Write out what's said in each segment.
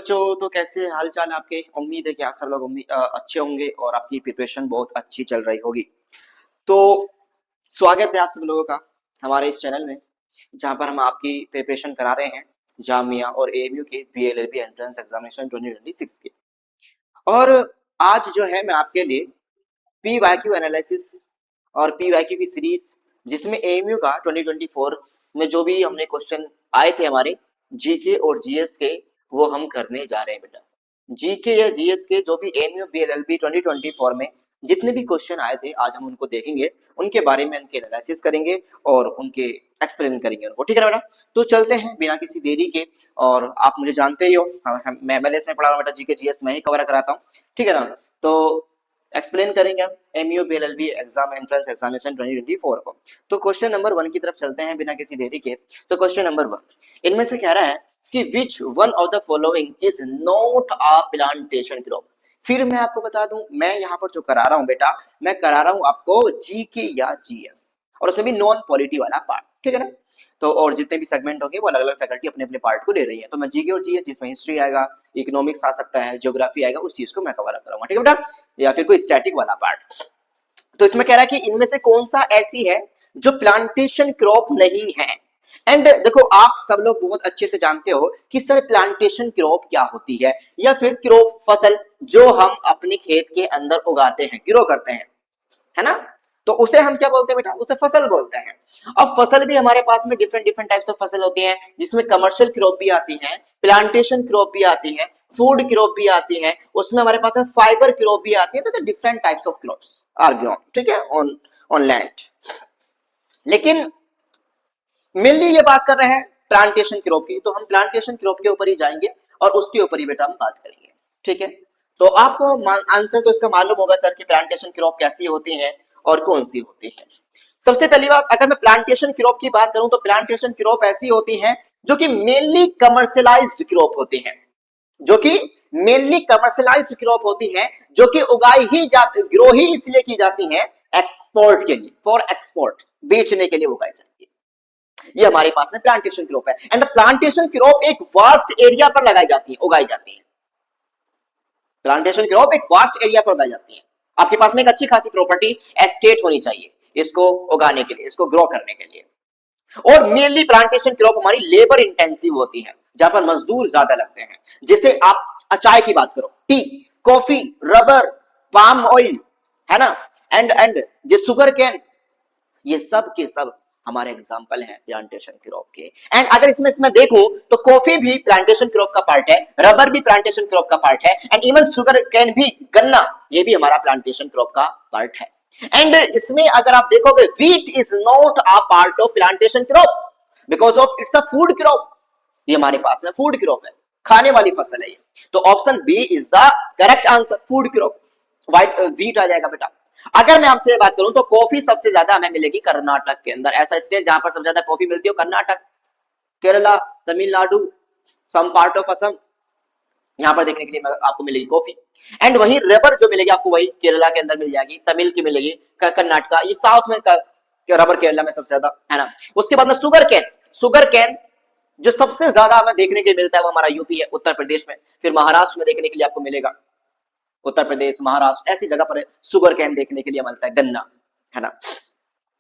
बच्चों, तो कैसे हाल चाल आपके। उम्मीद है कि आप सब लोग अच्छे होंगे और आपकी प्रिपरेशन बहुत अच्छी चल रही होगी। तो स्वागत है आप सब लोगों का हमारे इस चैनल में, जहां पर हम आपकी प्रिपरेशन करा रहे हैं जामिया और एएमयू के बीएलएलबी एंट्रेंस एग्जामिनेशन 2026 के। और आज जो है मैं आपके लिए पीवाईक्यू एनालिसिस और पीवाईक्यू की सीरीज, जिसमें एएमयू का 2024 में जो भी हमने क्वेश्चन आए थे हमारे जीके और जीएस के, वो हम करने जा रहे हैं बेटा। जीके या जीएस के जो भी एएमयू बीएलएलबी 2024 में जितने भी क्वेश्चन आए थे, आज हम उनको देखेंगे, उनके बारे में उनके एनालिसिस करेंगे और उनके एक्सप्लेन करेंगे उनको। ठीक है ना बेटा, तो चलते हैं बिना किसी देरी के। और आप मुझे जानते ही हो, मैं इसमें पढ़ा रहा हूँ बेटा, जीके जीएस मैं ही कवर कराता हूँ। ठीक है ना, तो एक्सप्लेन करेंगे हम MU BLLB exam entrance examination 2024 को। तो क्वेश्चन नंबर 1 की तरफ चलते हैं बिना किसी देरी के। तो क्वेश्चन नंबर 1 इनमें से कह रहा है कि विच one of the following is not a plantation crop. फिर मैं आपको बता दूं, मैं यहाँ पर जो करा रहा हूँ बेटा, मैं करा रहा हूँ आपको जीके या जीएस, और उसमें भी नॉन पॉलिटी वाला पार्ट। ठीक है ना, तो और जितने भी सेगमेंट होंगे वो अलग अलग फैकल्टी अपने अपने पार्ट को ले रही है। तो मैं जीके और जीएस, जिसमें हिस्ट्री आएगा, इकोनॉमिक्स आ सकता है, ज्योग्राफी आएगा, उस चीज को मैं कवर करूंगा। ठीक है बेटा, या फिर कोई स्टैटिक वाला पार्ट। तो इसमें कह रहा है कि इनमें से कौन सा ऐसी है जो प्लांटेशन क्रॉप नहीं है। एंड देखो, आप सब लोग बहुत अच्छे से जानते हो कि सर प्लांटेशन क्रॉप क्या होती है, या फिर क्रॉप फसल जो हम अपने खेत के अंदर उगाते हैं, ग्रो करते हैं, है ना, तो उसे हम क्या बोलते हैं बेटा, उसे फसल बोलते हैं। अब फसल भी हमारे पास में डिफरेंट डिफरेंट टाइप्स ऑफ फसल होती हैं, जिसमें कमर्शियल क्रॉप भी आती हैं, प्लांटेशन क्रॉप भी आती हैं, फूड क्रॉप भी आती हैं, उसमें हमारे पास में फाइबर क्रॉप भी आती है। तो different types of crops are grown, ठीक है, ऑन लैंड। लेकिन मेनली ये बात कर रहे हैं प्लांटेशन क्रॉप की, तो हम प्लांटेशन क्रॉप के ऊपर ही जाएंगे और उसके ऊपर ही बेटा हम बात करेंगे। ठीक है, तो आपको आंसर तो इसका मालूम होगा सर कि प्लांटेशन क्रॉप कैसी होती है और कौन सी होती है। सबसे पहली बात, अगर मैं प्लांटेशन क्रॉप की बात करूं तो प्लांटेशन क्रॉप ऐसी होती हैं जो कि मेनली कमर्शियलाइज्ड क्रॉप होती हैं, जो कि मेनली कमर्शियलाइज्ड क्रॉप होती हैं, जो कि उगाई ही जाती, ग्रो ही इसलिए की जाती हैं एक्सपोर्ट के लिए, फॉर एक्सपोर्ट, बेचने के लिए उगाई जाती है। ये हमारे पास में प्लांटेशन क्रॉप है। एंड द प्लांटेशन क्रॉप एक वास्ट एरिया पर लगाई जाती है, उगाई जाती है। प्लांटेशन क्रॉप एक वास्ट एरिया पर उगाई जाती है। आपके पास में एक अच्छी खासी प्रॉपर्टी एस्टेट होनी चाहिए इसको उगाने के लिए, इसको ग्रो करने के लिए। और मेनली प्लांटेशन क्रॉप हमारी लेबर इंटेंसिव होती है, जहां पर मजदूर ज्यादा लगते हैं। जैसे आप चाय की बात करो, T, coffee, rubber, palm oil, है ना, एंड जो शुगर कैन, ये सब के सब हमारे एग्जाम्पल हैं प्लांटेशन क्रॉप के। एंड अगर इसमें देखूं तो कॉफी भी प्लांटेशन क्रॉप का पार्ट है, रबर भी प्लांटेशन क्रॉप का पार्ट है, एंड इवन शुगर कैन भी, गन्ना, ये भी हमारा प्लांटेशन क्रॉप का पार्ट है। एंड इसमें अगर आप देखोगे, wheat is not a part of plantation crop because of it's a food crop. ये हमारे पास में फूड क्रॉप है, खाने वाली फसल है ये। तो option B is the correct answer, food crop. White wheat आ जाएगा बेटा। अगर मैं आपसे बात करूं तो कॉफी सबसे ज्यादा हमें मिलेगी कर्नाटक के अंदर। ऐसा स्टेट जहां पर सबसे ज्यादा कॉफी मिलती है Karnataka, Kerala, Tamil Nadu, some part of Assam, यहां पर देखने के लिए आपको मिलेगी कॉफी। एंड वही रबर जो मिलेगी आपको, वही केरला के अंदर मिल जाएगी, तमिल की मिलेगी, कर्नाटका, ये साउथ में रबर केरला में सबसे ज्यादा, है ना। उसके बाद में शुगर कैन, शुगर कैन जो सबसे ज्यादा हमें देखने के लिए मिलता है वो हमारा यूपी है, उत्तर प्रदेश में। फिर महाराष्ट्र में देखने के लिए आपको मिलेगा, उत्तर प्रदेश, महाराष्ट्र, ऐसी जगह पर शुगर कैन देखने के लिए मिलता है। गन्ना, है ना,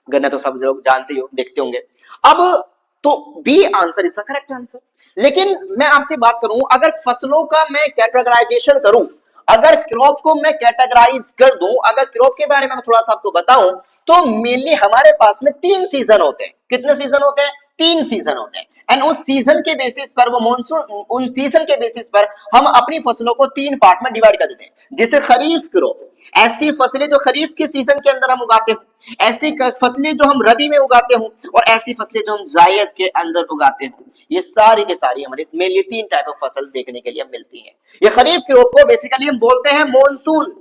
गन्ना तो सब लोग जानते ही हो, देखते होंगे। अब तो बी आंसर इसका करेक्ट आंसर। लेकिन मैं आपसे बात करूं, अगर फसलों का मैं कैटेगराइजेशन करूं, अगर क्रॉप को मैं कैटेगराइज कर दूं, अगर क्रॉप के बारे में थोड़ा सा आपको बताऊं, तो मेनली हमारे पास में 3 सीजन होते हैं। कितने सीजन होते हैं? 3 सीजन होते हैं। एंड उस सीजन के बेसिस पर, वो मानसून, उन सीजन के बेसिस पर हम अपनी फसलों को 3 पार्ट में डिवाइड कर देते हैं। जैसे खरीफ क्रॉप, ऐसी फसलें जो खरीफ के सीजन के अंदर हम उगाते हैं, ऐसी फसलें जो हम रबी में उगाते हैं, और ऐसी फसलें जो हम जायद के अंदर उगाते हैं। ये सारी के सारी हमारे मेनली 3 टाइप ऑफ फसल देखने के लिए मिलती है। ये खरीफ क्रॉप को बेसिकली हम बोलते हैं मॉनसून,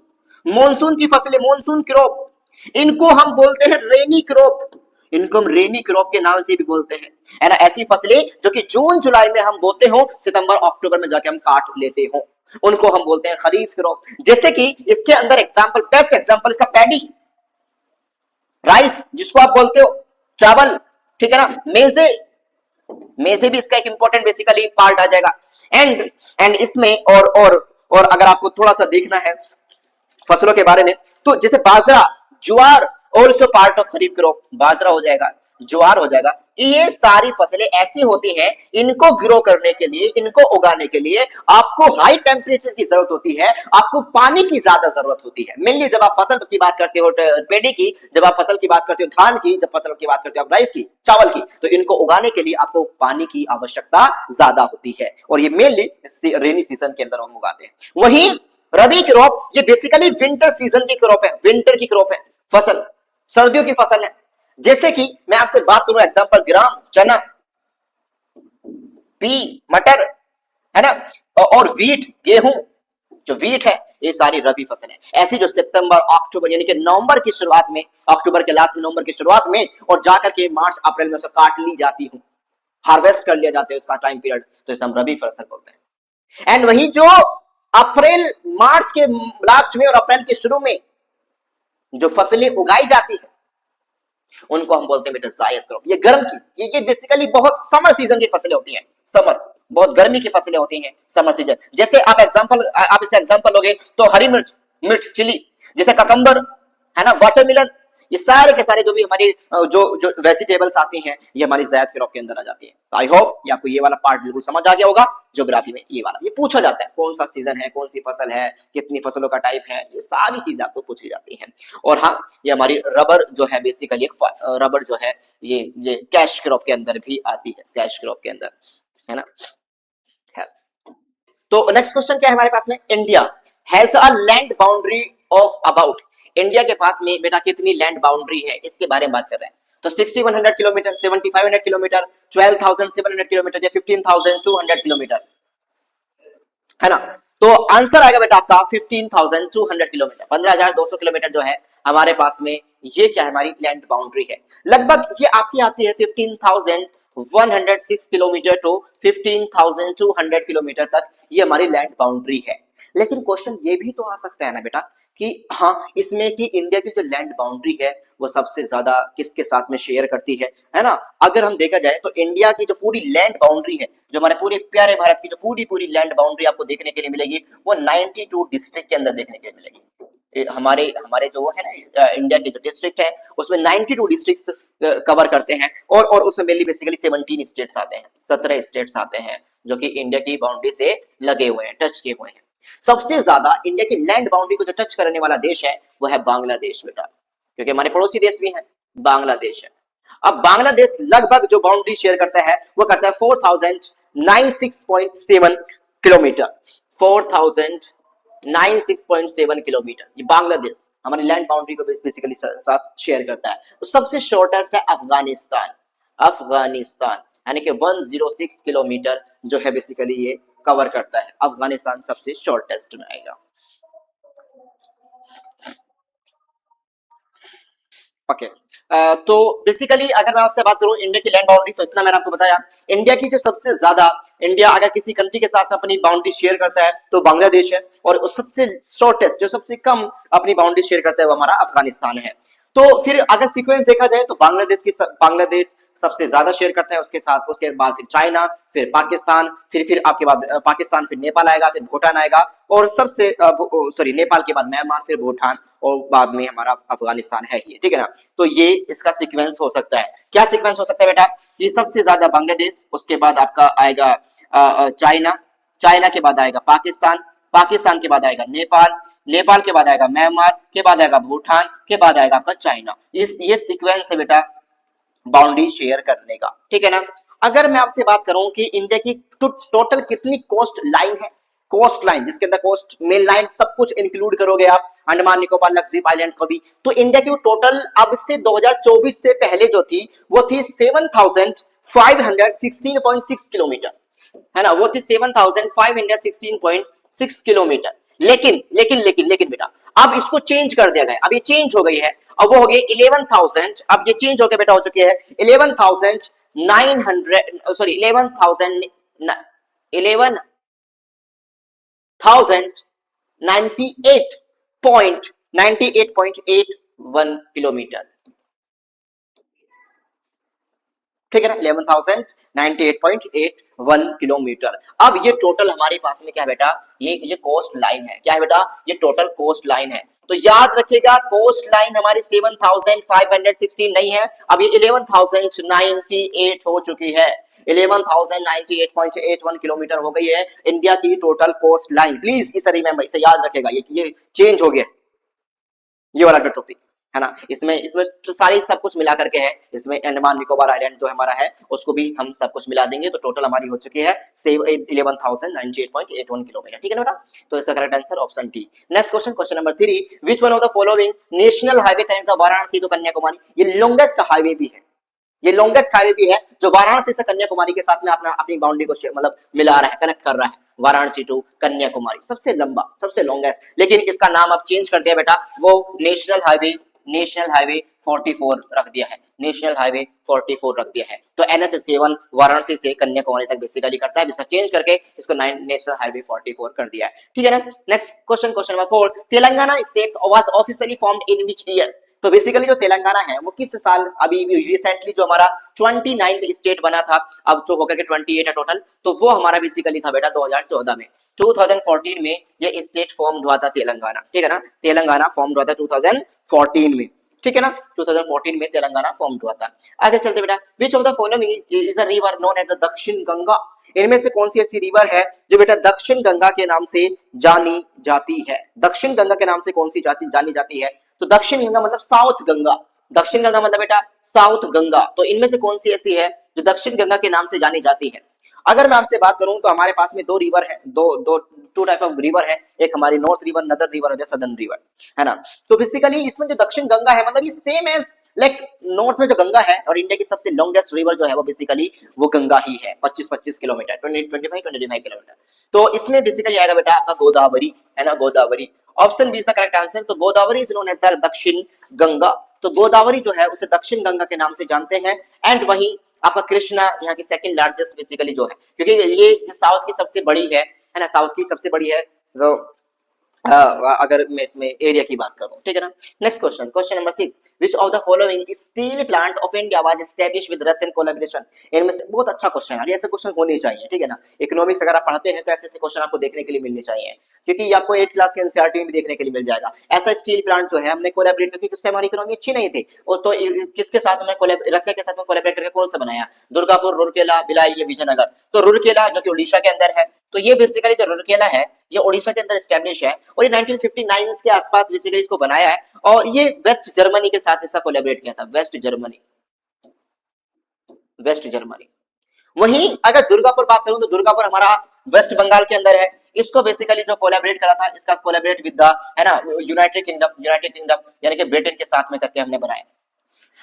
मॉनसून की फसलें, मॉनसून क्रॉप। इनको हम बोलते हैं रेनी क्रॉप, इनको हम रेनी क्रॉप के नाम से भी बोलते हैं, है ना। ऐसी फसलें जो कि जून जुलाई में हम बोते हो, सितंबर अक्टूबर में जाके हम काट लेते हो, उनको हम बोलते हैं खरीफ क्रॉप। जैसे कि इसके अंदर एग्जांपल, बेस्ट एग्जांपल इसका पैडी, राइस जिसको आप बोलते हो, चावल, ठीक है ना, मेजे, मेजे भी इसका एक इंपॉर्टेंट बेसिकली पार्ट आ जाएगा। एंड एंड इसमें और अगर आपको थोड़ा सा देखना है फसलों के बारे में, तो जैसे बाजरा, ज्वार, also part of kharif crop, बाजरा हो जाएगा, ज्वार हो जाएगा, ये सारी फसलें ऐसी होती हैं, इनको ग्रो करने के लिए, इनको उगाने के लिए आपको हाई टेम्परेचर की जरूरत होती है, आपको पानी की ज्यादा जरूरत होती है। मेनली जब आप फसल की बात करते हो पेडी की, जब आप फसल की बात करते हो धान की, जब फसल की बात करते हो आप राइस की, चावल की, तो इनको उगाने के लिए आपको पानी की आवश्यकता ज्यादा होती है, और ये मेनली रेनी सीजन के अंदर हम उगाते हैं। वहीं रबी क्रॉप ये बेसिकली विंटर सीजन की क्रॉप है, विंटर की क्रॉप है, फसल सर्दियों की फसल है। जैसे कि मैं आपसे बात करूं एग्जांपल, ग्राम, चना, पी, मटर, है ना, और वीट, गेहूं, जो वीट है, ये सारी रबी फसल है। ऐसी जो सितंबर, अक्टूबर यानी कि नवंबर की शुरुआत में, अक्टूबर के लास्ट में, नवंबर की शुरुआत में, और जाकर के मार्च अप्रैल में उसे काट ली जाती हूं, हार्वेस्ट कर लिया जाता है उसका टाइम पीरियड, तो इसे हम रबी फसल बोलते हैं। एंड वही जो अप्रैल, मार्च के लास्ट में और अप्रैल के शुरू में जो फसलें उगाई जाती है, उनको हम बोलते हैं बेटा जायद क्रॉप। ये गर्म की, ये बेसिकली बहुत समर सीजन की फसलें होती हैं, समर, बहुत गर्मी की फसलें होती हैं समर सीजन। जैसे आप इसे एग्जांपल लोगे तो हरी मिर्च, मिर्च चिली, जैसे ककंबर, है ना, वाटरमेलन, ये सारे के सारे जो भी हमारी जो जो वेजिटेबल्स आती हैं, ये हमारी जायद क्रॉप के अंदर आ जाती है। तो आई होप ये आपको ये वाला पार्ट बिल्कुल समझ आ गया होगा। ज्योग्राफी में ये वाला ये पूछा जाता है, कौन सा सीजन है, कौन सी फसल है, कितनी फसलों का टाइप है, ये सारी चीजें आपको पूछी जाती हैं। और हाँ, ये हमारी रबर जो है बेसिकली एक रबर जो है, ये कैश क्रॉप के अंदर भी आती है, कैश क्रॉप के अंदर, है ना। तो नेक्स्ट क्वेश्चन क्या है हमारे पास में, India has a land boundary of about, India के पास में बेटा कितनी लैंड बाउंड्री है, इसके बारे में बात कर रहे हैं। तो 6100 किलोमीटर, 7500 किलोमीटर, 12700 किलोमीटर या 15200 किलोमीटर, है ना। तो आंसर आएगा बेटा आपका 15200 किलोमीटर, 15200 किलोमीटर जो है हमारे पास में, ये क्या है, हमारी लैंड बाउंड्री है। लगभग ये आपकी आती है 15106 किलोमीटर टू 15200 किलोमीटर तक, ये हमारी लैंड बाउंड्री है। लेकिन क्वेश्चन ये भी तो आ सकता है ना बेटा कि हाँ, इसमें कि इंडिया की जो लैंड बाउंड्री है वो सबसे ज्यादा किसके साथ में शेयर करती है ना। अगर हम देखा जाए तो इंडिया की जो पूरी लैंड बाउंड्री है, जो हमारे पूरे प्यारे भारत की जो पूरी पूरी लैंड बाउंड्री आपको देखने के लिए मिलेगी, वो 92 डिस्ट्रिक्ट के अंदर देखने के लिए मिलेगी। हमारे हमारे जो है ना इंडिया के जो डिस्ट्रिक्ट है, उसमें 92 डिस्ट्रिक्ट्स कवर करते हैं, और उसमें मेनली बेसिकली 17 स्टेट्स आते हैं, 17 स्टेट्स आते हैं जो कि इंडिया की बाउंड्री से लगे हुए हैं, टच किए हुए हैं। सबसे ज्यादा इंडिया की लैंड बाउंड्री को जो टच करने वाला देश है वो है बांग्लादेश बेटा, क्योंकि हमारे पड़ोसी देश भी हैं, बांग्लादेश है। अब बांग्लादेश लगभग जो बाउंड्री शेयर करता है वो करता है 4096.7 किलोमीटर, 4096.7 किलोमीटर, ये बांग्लादेश हमारी लैंड बाउंड्री को बेसिकली साथ शेयर करता है। तो सबसे शॉर्टेस्ट है अफगानिस्तान, अफगानिस्तान यानी कि 106 किलोमीटर जो है बेसिकली ये कवर करता है, अफगानिस्तान सबसे शॉर्टेस्ट में आएगा। ओके तो बेसिकली अगर मैं आपसे बात करूं इंडिया की लैंड बाउंड्री, तो इतना मैंने आपको बताया। इंडिया की जो सबसे ज्यादा, इंडिया अगर किसी कंट्री के साथ अपनी बाउंड्री शेयर करता है तो बांग्लादेश है, और सबसे शॉर्टेस्ट जो सबसे कम अपनी बाउंड्री शेयर करता है वो हमारा अफगानिस्तान है। तो फिर अगर सीक्वेंस देखा जाए तो बांग्लादेश सबसे ज्यादा शेयर करता है, उसके साथ उसके बाद फिर चाइना, फिर पाकिस्तान, फिर आपके बाद पाकिस्तान, फिर नेपाल आएगा, फिर भूटान आएगा, और सबसे सॉरी नेपाल के बाद म्यांमार, फिर भूटान, और बाद में हमारा अफगानिस्तान है ही, ठीक है ना। तो ये इसका सीक्वेंस हो सकता है। क्या सीक्वेंस हो सकता है बेटा, ये सबसे ज्यादा बांग्लादेश, उसके बाद आपका आएगा चाइना, चाइना के बाद आएगा पाकिस्तान, पाकिस्तान के बाद आएगा नेपाल, नेपाल के बाद आएगा म्यांमार, के बाद आएगा भूटान, के बाद आएगा आपका चाइना। ये सीक्वेंस है बेटा बाउंड्री शेयर करने का, ठीक है ना। अगर मैं आपसे बात करूं कि इंडिया की टोटल कितनी कोस्ट लाइन है, कोस्ट लाइन जिसके अंदर कोस्ट मेन लाइन सब कुछ इंक्लूड करोगे आप, अंडमान निकोबार लक्षद्वीप आइलैंड को भी, तो इंडिया की टोटल अब से 2024 से पहले जो थी वो थी 7516.6 किलोमीटर, है ना, वो थी 7516.6 किलोमीटर। लेकिन लेकिन लेकिन लेकिन बेटा अब इसको चेंज कर दिया गया, अब ये चेंज हो गई है, अब वो हो गई 11,000, अब ये चेंज होकर बेटा हो चुकी है 11,900 सॉरी 11,098.98.81 किलोमीटर, ठीक है ना, 11,098.81 किलोमीटर। अब ये टोटल हमारे पास में क्या है बेटा, ये कोस्ट लाइन है, क्या है बेटा, ये टोटल कोस्ट लाइन है। तो याद रखिएगा कोस्ट लाइन हमारी 7,516 नहीं है, अब ये 11,098 हो चुकी है, 11,098.81 किलोमीटर हो गई है इंडिया की टोटल कोस्ट लाइन। प्लीज इसे रिमेंबर, इसे याद रखेगा, ये चेंज हो गया, ये वाला टॉपिक है ना। इसमें इसमें तो सारी सब कुछ मिला करके है, इसमें अंडमान निकोबार आइलैंड जो हमारा है उसको भी हम सब कुछ मिला देंगे, तो टोटल हमारी हो चुकी है 11,098.81 किलोमीटर, ठीक है ना बेटा। तो इसका correct answer option D. Next question, question number 3, which one of the following national highway connect the Varanasi to Kanyakumari. ये लॉन्गेस्ट हाईवे भी है, ये लॉन्गेस्ट हाईवे भी है जो वाराणसी से कन्याकुमारी के साथ में अपना अपनी बाउंड्री को मतलब मिला रहा है, कनेक्ट कर रहा है, वाराणसी टू कन्याकुमारी, सबसे लंबा, सबसे लॉन्गेस्ट। लेकिन इसका नाम अब चेंज कर दिया बेटा, वो नेशनल हाईवे 44 रख दिया है, नेशनल हाईवे 44 रख दिया है। तो NH7 वाराणसी से कन्याकुमारी तक बेसिकली करता है, इसका चेंज करके इसको नेशनल हाईवे 44 कर दिया है, ठीक है ना। Next question, question number 4, Telangana state was officially formed in which year. तो बेसिकली जो तेलंगाना है वो किस साल, अभी रिसेंटली जो हमारा 29th स्टेट बना था, अब जो होकर के 28 है टोटल, तो वो हमारा बेसिकली था बेटा 2014 में, 2014 में ये स्टेट फॉर्म हुआ था तेलंगाना, ठीक है ना, तेलंगाना फॉर्म हुआ था 2014 में, ठीक है ना, 2014 में तेलंगाना फॉर्म हुआ था। आगे चलते बेटा, which of the following is a river known as the Dakshin Ganga. इनमें से कौन सी ऐसी रिवर है जो बेटा दक्षिण गंगा के नाम से जानी जाती है, दक्षिण गंगा के नाम से कौन सी जानी जाती है। तो दक्षिण गंगा मतलब साउथ गंगा, दक्षिण गंगा मतलब बेटा साउथ गंगा। तो इनमें से कौन सी ऐसी है जो दक्षिण गंगा के नाम से जानी जाती है। अगर मैं आपसे बात करूं तो हमारे पास में दो रिवर है, टू टाइप ऑफ रिवर है, एक हमारी नॉर्थ रिवर, नदर रिवर और सदर्न रिवर, है ना। तो बेसिकली इसमें जो दक्षिण गंगा है मतलब ये सेम एज लाइक नॉर्थ में जो गंगा है, और इंडिया की सबसे लॉन्गेस्ट रिवर जो है वो बेसिकली वो गंगा ही है, 25 किलोमीटर, 25 किलोमीटर। तो इसमें बेसिकली आएगा बेटा आपका गोदावरी, है ना, Godavari. Option B is the correct answer. तो Godavari is known as the Dakshin Ganga, तो गोदावरी जो है उसे दक्षिण गंगा के नाम से जानते हैं। एंड वही आपका कृष्णा यहाँ की सेकंड लार्जेस्ट बेसिकली जो है, क्योंकि ये साउथ की सबसे बड़ी है ना, साउथ की सबसे बड़ी है। तो अगर मैं इसमें एरिया की बात करूं, ठीक है ना। Next question, question number 6, which of the following steel plant of India was established with Russian collaboration. इनमें से बहुत अच्छा क्वेश्चन है, ऐसे क्वेश्चन होने चाहिए, ठीक है ना। इकोनॉमिक्स अगर आप पढ़ते हैं तो ऐसे क्वेश्चन आपको देखने के लिए मिलने चाहिए, क्योंकि ये आपको 8 क्लास के एनसीईआरटी में भी देखने के लिए मिल जाएगा। ऐसा स्टील प्लांट जो है हमने कोलैबोरेट करके, क्योंकि हमारी इकोनॉमी अच्छी नहीं थी, वो तो किसके साथ में रशिया के साथ में कोलैबोरेट करके कौन सा बनाया, दुर्गापुर, रूरकेला, भिलाई, ये विजयनगर। तो रूरकेला जो कि उड़ीसा के अंदर है, तो ये बेसिकली जो रूरकेला है ये उड़ीसा के अंदर एस्टैब्लिश है, और ये 1959 के आसपास बेसिकली इसको बनाया है, और ये वेस्ट जर्मनी के साथ इसका कोलैबोरेट किया था, वेस्ट जर्मनी, वेस्ट जर्मनी। वहीं अगर दुर्गापुर बात करूं तो दुर्गापुर हमारा वेस्ट बंगाल के अंदर है, इसको बेसिकली जो कोलैबोरेट करा था, इसका कोलैबोरेट विद द, है ना, यूनाइटेड किंगडम यानी कि ब्रिटेन के साथ में करके हमने बनाया।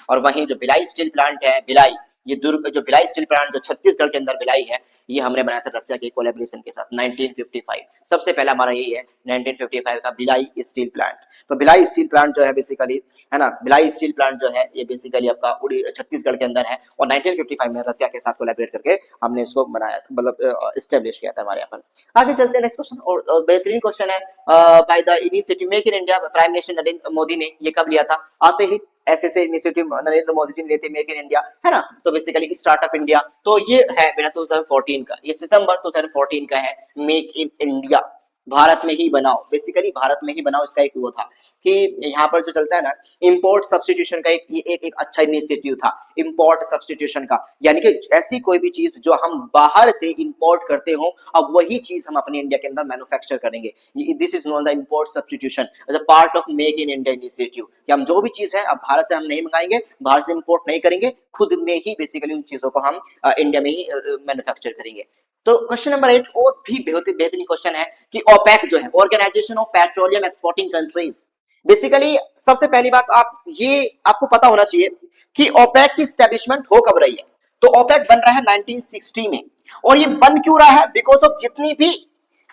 और वहीं जो भिलाई स्टील प्लांट है, भिलाई, ये जो भिलाई स्टील प्लांट जो छत्तीसगढ़ के अंदर भिलाई है, ये हमने बनाया था रशिया के कोलैबोरेशन के साथ 1955। सबसे पहला हमारा यही है 1955 का भिलाई स्टील प्लांट। तो भिलाई स्टील प्लांट जो है बेसिकली, है ना, भिलाई स्टील प्लांट जो है ये बेसिकली आपका छत्तीसगढ़ के अंदर है, और 1955 में रशिया के साथ कोलैबोरेट करके हमने इसको बनाया था, मतलब एस्टेब्लिश किया था हमारे यहाँ पर। आगे चलते हैं नेक्स्ट क्वेश्चन, और बेहतरीन क्वेश्चन है, by the initiative make in India, prime minister Narendra Modi ने ये कब लिया था, आते ही ऐसे इनिशिएटिव नरेंद्र मोदी जी ने लेते, मेक इन इंडिया, है ना। तो बेसिकली स्टार्टअप इंडिया, तो ये है बेटा 2014 का, ये सितंबर 2014 का है, मेक इन इंडिया, भारत में ही बनाओ, बेसिकली भारत में ही बनाओ। इसका एक वो था कि यहाँ पर जो चलता है ना इंपोर्ट सब्स्टिट्यूशन का, एक अच्छा इनिशिएटिव था इंपोर्ट सब्स्टिट्यूशन का, यानी कि ऐसी कोई भी चीज जो हम बाहर से इंपोर्ट करते हो, अब वही चीज हम अपने इंडिया के अंदर मैन्युफैक्चर करेंगे। This is known the import substitution as a part of make in India initiative, कि हम जो भी चीज है अब भारत से हम नहीं मंगाएंगे, बाहर से इंपोर्ट नहीं करेंगे, खुद में ही बेसिकली उन चीजों को हम इंडिया में ही मैन्युफैक्चर करेंगे। तो क्वेश्चन नंबर 8 और भी बेहतरीन क्वेश्चन है कि ओपेक जो है, organisation of petroleum exporting countries, basically सबसे पहली बात आप ये आपको पता होना चाहिए कि ओपेक की एस्टेब्लिशमेंट हो कब रही है। तो ओपेक बन रहा है 1960 में, और ये बन क्यों रहा है, बिकॉज ऑफ जितनी भी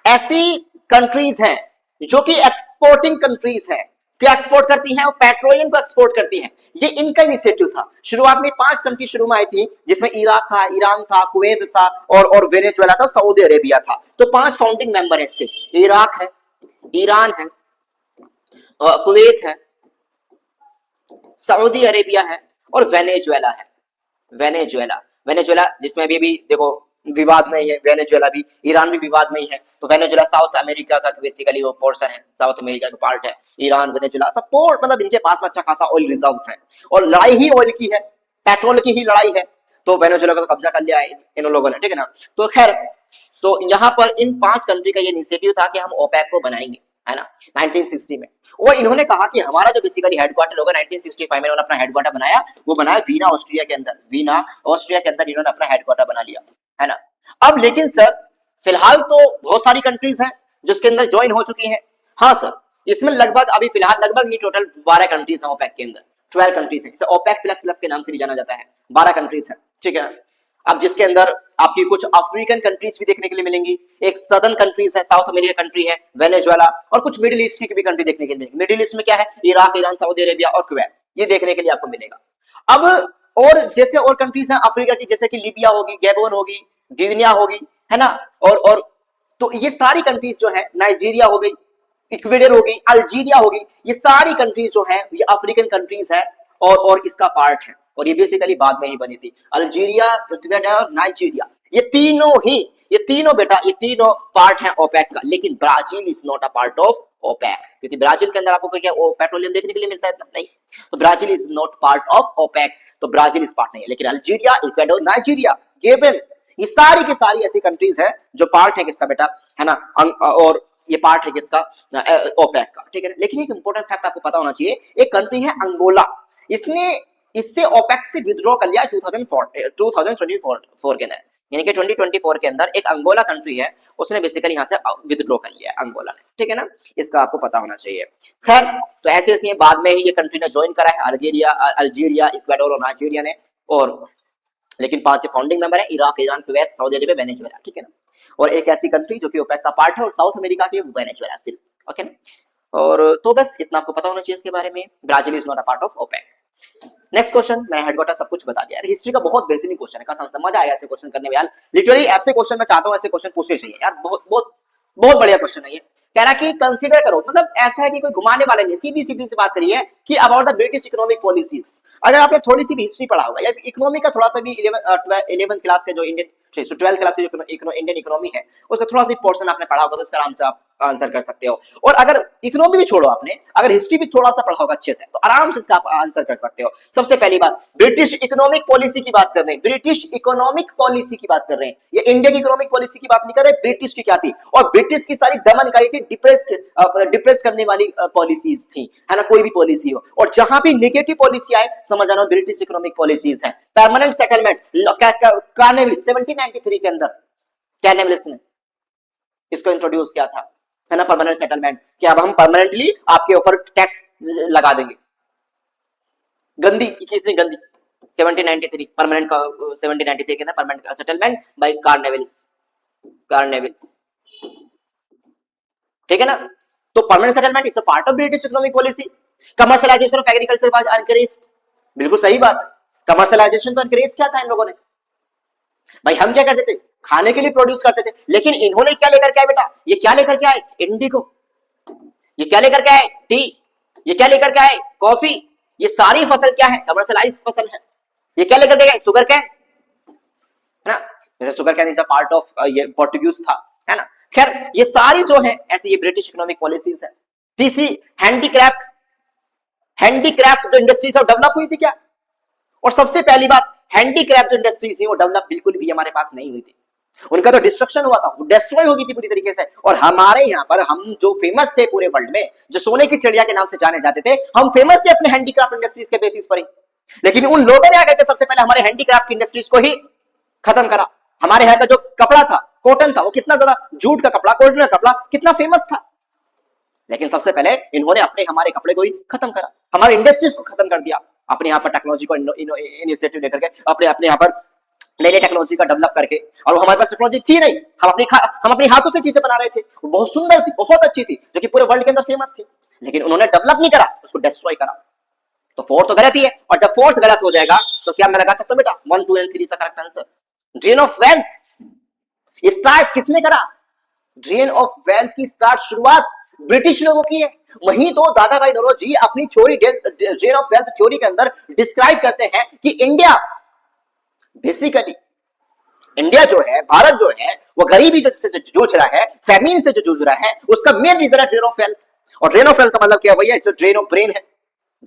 ऐसी कंट्रीज हैं जो कि एक्सपोर्टिंग कंट्रीज हैं, क्या एक्सपोर्ट करती हैं, और पेट्रोलियम को एक्सपोर्ट करती हैं, ये इनका इनिशिएटिव था। शुरुआत में 5 कंट्री शुरू में आई थी, जिसमें इराक था, ईरान था, कुवैत था, और वेनेजुएला था, सऊदी अरेबिया था। तो 5 फाउंडिंग मेंबर है इसके, इराक है, ईरान है, कुवैत है, सऊदी अरेबिया है, और वेनेजुएला है, वेनेजुएला। वेनेजुएला जिसमें भी देखो विवाद में ही है, वेनेजुएला भी, ईरान भी विवाद में ही है। तो वेनेजुएला साउथ अमेरिका का बेसिकली वो पोर्शन है, साउथ अमेरिका का पार्ट है। ईरान, वेनेजुएला सपोर्ट, मतलब इनके पास में अच्छा खासा ऑयल रिजर्व्स है और लड़ाई ही ऑयल की है, पेट्रोल की ही लड़ाई है। तो वेनेजुएला का तो कब्जा कर लिया है इन लोगों ने, ठीक है ना। तो खैर, तो यहाँ पर इन 5 कंट्री का ये इनिशिएटिव था कि हम ओपेक को बनाएंगे, है ना, 1960 में। और इन्होंने कहा कि हमारा जो बेसिकली हेडक्वार्टर होगा 1965 में, इन्होंने अपना हेडक्वार्टर बनाया, वो बनाया वीना ऑस्ट्रिया के अंदर। वीना ऑस्ट्रिया के अंदर इन्होंने अपना हेडक्वार्टर बना लिया, है ना। अब लेकिन सर फिलहाल तो बहुत सारी कंट्रीज हैं जिसके अंदर ज्वाइन हो चुकी हैं। हाँ सर, इसमें लगभग अभी फिलहाल लगभग ये टोटल 12 कंट्रीज हैं ओपेक के अंदर, 12 कंट्रीज है। ओपेक प्लस प्लस के नाम से भी जाना जाता है, 12 कंट्रीज है, ठीक है। अब जिसके अंदर आपकी कुछ अफ्रीकन कंट्रीज भी देखने के लिए मिलेंगी, एक सदर्न कंट्रीज है, साउथ अमेरिका कंट्री है वेनेजुएला, और कुछ मिडिल ईस्ट की भी कंट्री देखने के लिए मिलेंगी। मिडिल ईस्ट में क्या है, इराक, ईरान, सऊदी अरेबिया और कुवैत, ये देखने के लिए आपको मिलेगा। अब और जैसे और कंट्रीज हैं अफ्रीका की, जैसे कि लीबिया होगी, गैबोन होगी, गिनिया होगी, है ना, और तो ये सारी कंट्रीज जो है, नाइजीरिया हो गई, इक्वेडर हो गई, अल्जीरिया होगी, ये सारी कंट्रीज जो है ये अफ्रीकन कंट्रीज है और इसका पार्ट है। और ये बेसिकली बाद में ही बनी थी, अल्जीरिया, इक्वेडर और नाइजीरिया, ये तीनों ही, ये तीनों बेटा, ये तीनों पार्ट है ओपेक का। लेकिन Brazil is not a part of OPEC, क्योंकि ब्राजील के अंदर आपको क्या पेट्रोलियम देखने के लिए मिलता है, नहीं। तो Brazil is not part of OPEC, तो ब्राजील इस पार्ट नहीं है। लेकिन अल्जीरिया, इक्वेडर, नाइजीरिया, गेबन, ये सारी की सारी ऐसी कंट्रीज है जो पार्ट है किसका बेटा, है ना, और ये पार्ट है किसका, ओपेक का, ठीक है। लेकिन एक इंपॉर्टेंट फैक्ट आपको पता होना चाहिए, एक कंट्री है अंगोला, इसने इससे ओपेक से विथड्रॉ कर लिया 2024 के अंदर, यानी कि 2024 के अंदर एक अंगोला कंट्री है, उसने बेसिकली यहां से विथड्रॉ कर लिया अंगोला ने, ठीक है ना, इसका आपको पता होना चाहिए। खैर, तो ऐसे ऐसे बाद में ही ये कंट्री ने ज्वाइन करा है, अल्जीरिया, इक्वेडोर और नाइजीरिया ने। और लेकिन 5 फाउंडिंग मेंबर है, Iraq, Iran, Kuwait, Saudi Arabia, Venezuela, ठीक है ना। और एक ऐसी कंट्री जो कि ओपेक का पार्ट है और साउथ अमेरिका की, वेनेजुएला सिर्फ, ओके ना। और तो बस इतना आपको पता होना चाहिए इसके बारे में, Brazil is not a part of OPEC. Next question, मैं हेडक्वार्टर सब कुछ बता दिया यार। हिस्ट्री का बहुत बेहतरीन क्वेश्चन है, कसम से मजा आया ऐसे क्वेश्चन करने में यार। लिटरली ऐसे क्वेश्चन मैं चाहता हूं, ऐसे क्वेश्चन पूछने चाहिए यार, बहुत बहुत बहुत बढ़िया क्वेश्चन है ये। कह रहा कि कंसीडर करो, मतलब ऐसा है कि कोई घुमाने वाला नहीं, सीधी सीधी सी बात करिए कि about the British economic policies. अगर आपने थोड़ी सी भी हिस्ट्री पढ़ा होगा या इकोनॉमी का थोड़ा सा भी 11th क्लास के जो इंडियन 12th क्लास के जो इंडियन इकोनॉमी है उसका थोड़ा सा पोर्शन आपने पढ़ा होगा, तो इसका आराम से आप आंसर कर सकते हो। और अगर इकोनॉमी भी छोड़ो, आपने अगर हिस्ट्री भी थोड़ा सा पढ़ा होगा अच्छे से, तो आराम से इसका आप आंसर कर सकते हो। सबसे पहली बात, ब्रिटिश इकोनॉमिक पॉलिसी की बात कर रहे हैं, ब्रिटिश इकोनॉमिक पॉलिसी की बात कर रहे हैं, ये इंडियन इकोनॉमिक पॉलिसी की बात नहीं कर रहे, ब्रिटिश की क्या थी। और ब्रिटिश की सारी दमनकारी थी, डिप्रेस करने वाली पॉलिसीज थी, है ना, कोई भी पॉलिसी हो। और जहां भी नेगेटिव पॉलिसी आए, समझ आना ब्रिटिश इकोनॉमिक पॉलिसीज है। परमानेंट सेटलमेंट, कार्नेविल 1793 के अंदर कार्नेविल्स ने इसको इंट्रोड्यूस किया था, है ना, परमानेंट सेटलमेंट, कि अब हम परमानेंटली आपके ऊपर टैक्स लगा देंगे। गंदी, कितनी गंदी, 1793 परमानेंट का, 1793 के अंदर परमानेंट सेटलमेंट बाय कार्नेविल्स, ठीक है ना। तो permanent settlement is a part of British economic policy. Commercialisation of agriculture was encouraged, बिल्कुल सही बात है, कमर्शियलाइजेशन तो एनकरेज किया था इन लोगों ने। भाई हम क्या करते थे, खाने के लिए प्रोड्यूस करते थे, लेकिन इन्होंने क्या लेकर के आए बेटा, ये क्या लेकर के आए, इंडिगो, ये क्या लेकर के आए, टी, ये क्या लेकर के आए, कॉफी, ये सारी फसल क्या है, कमर्शियलाइज फसल है। ये क्या लेकर के आए, शुगर कैन, है ना, जैसे sugar cane is a part of, ये पोर्टुगीज था, है ना। खैर, ये सारी जो है ऐसी ये ब्रिटिश इकोनॉमिक पॉलिसीज है। तीसरी, हैंडीक्राफ्ट, हैंडीक्राफ्ट जो इंडस्ट्रीज है डेवलप हुई थी क्या। और सबसे पहली बात, हैंडीक्राफ्ट जो इंडस्ट्रीज थी वो डेवलप बिल्कुल भी हमारे पास नहीं हुई थी, उनका तो डिस्ट्रक्शन हुआ था, वो डिस्ट्रॉय हो गई थी पूरी तरीके से। और हमारे यहाँ पर हम जो फेमस थे पूरे वर्ल्ड में, जो सोने की चिड़िया के नाम से जाने जाते थे, हम फेमस थे अपने हैंडीक्राफ्ट इंडस्ट्रीज के बेसिस पर ही। लेकिन उन लोगों ने आकर के सबसे पहले हमारे हैंडीक्राफ्ट इंडस्ट्रीज को ही खत्म करा। हमारे यहाँ का जो कपड़ा था, कॉटन था, वो कितना ज्यादा, जूट का कपड़ा, कॉटन का कपड़ा कितना फेमस था, लेकिन सबसे पहले इन्होंने अपने हमारे कपड़े को ही खत्म करा, हमारे इंडस्ट्रीज को खत्म कर दिया, अपने यहाँ पर टेक्नोलॉजी को इनिशिएटिव लेकर के, अपने यहाँ पर नई नई टेक्नोलॉजी का डेवलप करके। और वो हमारे पास टेक्नोलॉजी थी नहीं, हम अपने हाथों से चीजें बना रहे थे, वो बहुत सुंदर थी, बहुत अच्छी थी, जो कि पूरे वर्ल्ड के अंदर फेमस थी, लेकिन उन्होंने डेवलप नहीं करा, उसको डिस्ट्रॉय करा। तो फोर्थ तो गलत ही है, और जब फोर्थ गलत हो जाएगा तो क्या मैं लगा सकता हूं बेटा, 1, 2 एंड 3 का correct answer. Drain of wealth start किसने करा, ड्रेन ऑफ वेल्थ की स्टार्ट, शुरुआत ब्रिटिश लोगों की है। वहीं तो दादा भाई नौरोजी अपनी theory, drain of wealth theory के अंदर डिस्क्राइब करते हैं कि इंडिया बेसिकली इंडिया जो है, भारत जो है, वो गरीबी से जो जूझ रहा है, फैमिन से जो जूझ रहा है, उसका मेन रीजन है ड्रेन ऑफ वेल्थ। और ड्रेन ऑफ वेल्थ का मतलब क्या भैया, जो ड्रेन ऑफ ब्रेन है।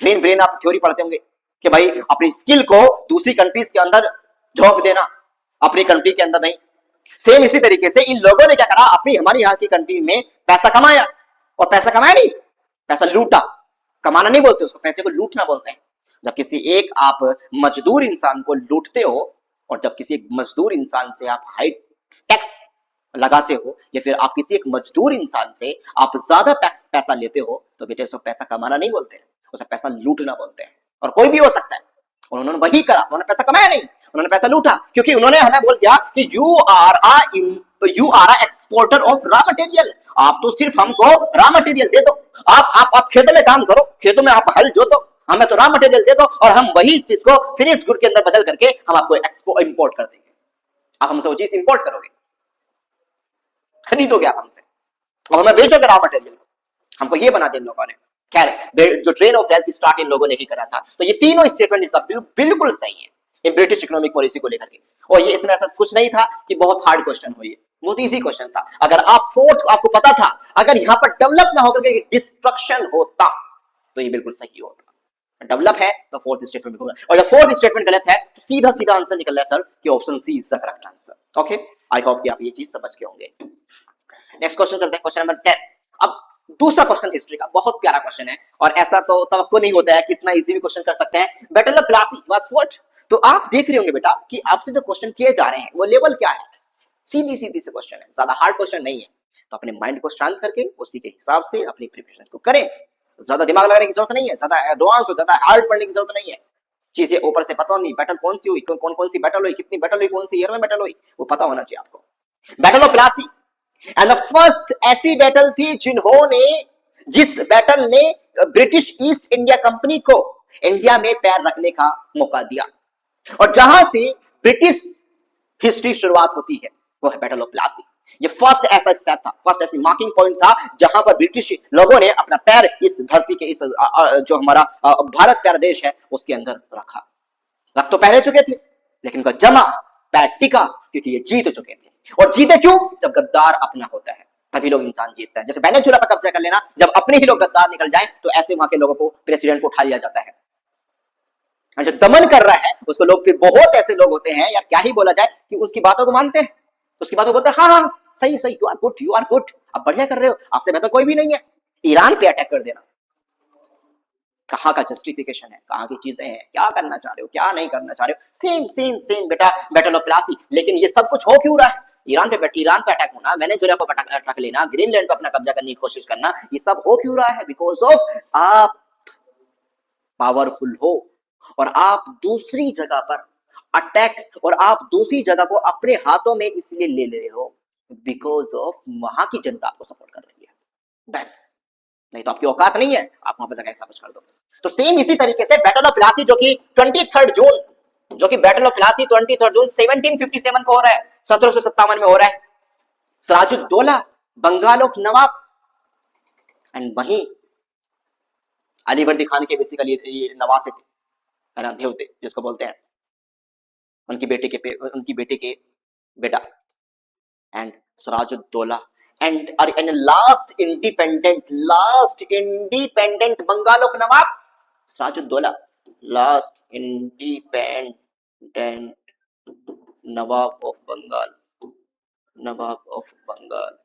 ड्रेन ब्रेन आप थ्योरी पढ़ते होंगे कि भाई अपनी स्किल को दूसरी कंट्रीज के अंदर झोंक देना, अपनी कंट्री के अंदर नहीं। सेम इसी तरीके से इन लोगों ने क्या करा, अपनी हमारी यहाँ की कंट्री में पैसा कमाया, और पैसा कमाया नहीं, पैसा लूटा। कमाना नहीं बोलते उसको, पैसे को लूटना बोलते हैं। जब किसी एक आप मजदूर इंसान को लूटते हो, और जब किसी एक मजदूर इंसान से आप हाई टैक्स लगाते हो, या फिर आप किसी एक मजदूर इंसान से आप ज्यादा पैसा लेते हो, तो बेटे उसको पैसा कमाना नहीं बोलते हैं, उसे पैसा लूटना बोलते हैं। और कोई भी हो सकता है, उन्होंने वही करा, उन्होंने पैसा कमाया नहीं, उन्होंने पैसा लूटा, क्योंकि उन्होंने हमें बोल दिया कि you are a exporter of raw material. आप तो सिर्फ हमको रॉ मटेरियल दे दो, आप खेतों में काम करो, खेतों में आप हल जोतो, हमें तो रॉ मटेरियल दे दो, और हम वही चीज को फिनिश गुड के अंदर बदल करके हम आपको इंपोर्ट कर देंगे। आप हमसे वो चीज इंपोर्ट करोगे, खरीदोगे आप हमसे, और हमें बेचोगे रॉ मटेरियल को, हमको ये बना दे इन लोगों ने। खैर, जो train of wealth start in लोगों ने ही करा था। तो ये तीनों स्टेटमेंट इसका बिल्कुल सही है, ये ब्रिटिश इकोनॉमिक पॉलिसी को लेकर के। और ये इसमें ऐसा कुछ नहीं था कि बहुत हार्ड क्वेश्चन हो, ये बहुत इजी क्वेश्चन था। अगर आप फोर्थ, आपको पता था, अगर यहां पर डेवलप ना होकर के डिस्ट्रक्शन होता, तो ये बिल्कुल सही होता। डेवलप है तो फोर्थ स्टेटमेंट होगा, और जब फोर्थ स्टेटमेंट गलत है तो सीधा सीधा आंसर निकल रहा है सर कि option C is the correct answer. Okay, I hope कि आप ये चीज समझ के होंगे। नेक्स्ट क्वेश्चन चलते हैं, क्वेश्चन नंबर 10। अब दूसरा क्वेश्चन हिस्ट्री का, बहुत प्यारा क्वेश्चन है, और ऐसा तो तवक्को नहीं होता है कि इतना इजी भी क्वेश्चन कर सकते हैं। Battle of Plassey was what? तो आप देख रहे होंगे बेटा कि आपसे जो क्वेश्चन किए जा रहे हैं वो लेवल क्या है, सीधी सीधी से क्वेश्चन है, ज्यादा हार्ड क्वेश्चन नहीं है। तो अपने माइंड को शांत करके उसी के हिसाब से अपनी प्रिपरेशन को करें। ज्यादा दिमाग लगाने की जरूरत नहीं है, ज्यादा एडवांस हो, ज्यादा हार्ड पढ़ने की जरूरत नहीं है। चीजें ऊपर से पता नहीं, बैटल कौन सी हुई, कौन कौन सी बैटल हुई, कितनी बैटल हुई, कौन सी ईयर में बैटल हुई, वो पता होना चाहिए आपको। Battle of Plassey and the first ऐसी बैटल थी जिस बैटल ने ब्रिटिश ईस्ट इंडिया कंपनी को इंडिया में पैर रखने का मौका दिया, और जहां से ब्रिटिश हिस्ट्री शुरुआत होती है वो है बैटल ऑफ प्लासी। ये फर्स्ट ऐसा स्टेप था, फर्स्ट ऐसी मार्किंग पॉइंट था जहां पर ब्रिटिश लोगों ने अपना पैर इस धरती के, इस जो हमारा भारत प्यारा देश है उसके अंदर रखा। रख तो पहले चुके थे, लेकिन उनका जमा पैर टिका, क्योंकि ये जीत चुके थे। और जीते क्यों? जब गद्दार अपना होता है तभी लोग इंसान जीतता है। जैसे वेनेजुएला पर कब्जा कर लेना, जब अपने ही लोग गद्दार निकल जाए तो ऐसे वहां के लोगों को, प्रेसिडेंट को उठा लिया जाता है। और जो दमन कर रहा है उसको लोग, फिर बहुत ऐसे लोग होते हैं, या क्या ही बोला जाए, कि उसकी बातों को मानते हैं, उसकी बातों को बोलते हैं हाँ हाँ सही सही, you are good, you are good, आप बढ़िया कर रहे हो, आपसे बेहतर कोई भी नहीं है। ईरान पे अटैक कर देना, कहाँ का जस्टिफिकेशन है, कहाँ की चीजें हैं, क्या करना चाह रहे हो, क्या नहीं करना चाह रहे हो, सेम सेम सेम बेटा, बैटल ऑफ प्लासी। लेकिन ये सब कुछ हो क्यों रहा है? ईरान पे अटैक होना, वेनेजुएला को अटैक लेना, ग्रीनलैंड पे अपना कब्जा करने की कोशिश करना, ये सब हो क्यों रहा है? बिकॉज ऑफ आप पावरफुल हो, और आप दूसरी जगह पर अटैक, और आप दूसरी जगह को अपने हाथों में इसलिए ले रहे हो बिकॉज ऑफ वहां की जनता आपको सपोर्ट कर रही है, बस। नहीं तो आपकी औकात नहीं है, आप वहां पर जाकर सब कुछ कर दो। तो सेम इसी तरीके से बैटल ऑफ प्लासी, जो कि 23 जून, जो कि बैटल ऑफ प्लासी 23 जून 1757 को हो रहा है, 1757 में हो रहा है। सिराजुद्दौला बंगाल ऑफ नवाब, एंड वहीं अलीवर्दी खान के बेसिकली ये नवासे थे, है ना, देवते जिसको बोलते हैं, उनकी बेटे के बेटा, and Sirajuddaulah and last independent Bengal of nawab, Sirajuddaulah last independent nawab of Bengal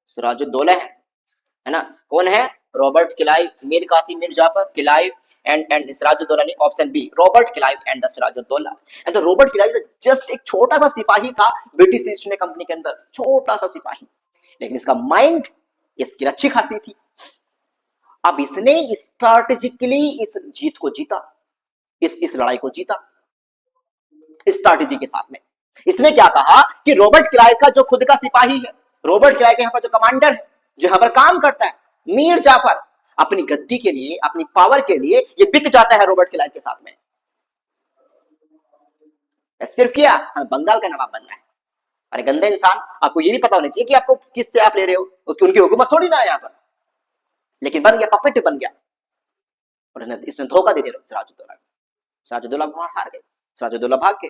Sirajuddaulah है ना। कौन है? Robert Clive, Mir Qasim, Mir Jafar, Clive and Sirajuddaulah ने, option B Robert Clive and the Sirajuddaulah. And the Robert Clive just एक छोटा सा सिपाही था ब्रिटिश ईस्ट इंडिया कंपनी के अंदर, छोटा सा सिपाही, लेकिन इसका माइंड, इसकी अच्छी खासी थी। अब इसने स्ट्रैटेजिकली इस जीत को जीता, इस लड़ाई को जीता स्ट्रैटेजी के साथ में। इसने क्या कहा कि रॉबर्ट क्लाइव का जो खुद का सिपाही है, रॉबर्ट क्लाइव के यहाँ पर जो कमांडर है, जो यहाँ पर काम करता है, मीर जाफर, अपनी गद्दी के लिए, अपनी पावर के लिए ये बिक जाता है रॉबर्ट क्लाइव के साथ में। सिर्फ किया हमें बंगाल का नवाब बनना है। अरे गंदे इंसान, आपको ये भी पता होना चाहिए कि आपको किससे आप ले रहे हो, उनकी हुकूमत थोड़ी ना है यहाँ पर, लेकिन बन गया, पपेट बन गया, और इसने धोखा दे दिया सिराजुद्दौला को, सिराजुद्दौला वहां हार गए। सिराजुद्दौला भाग के।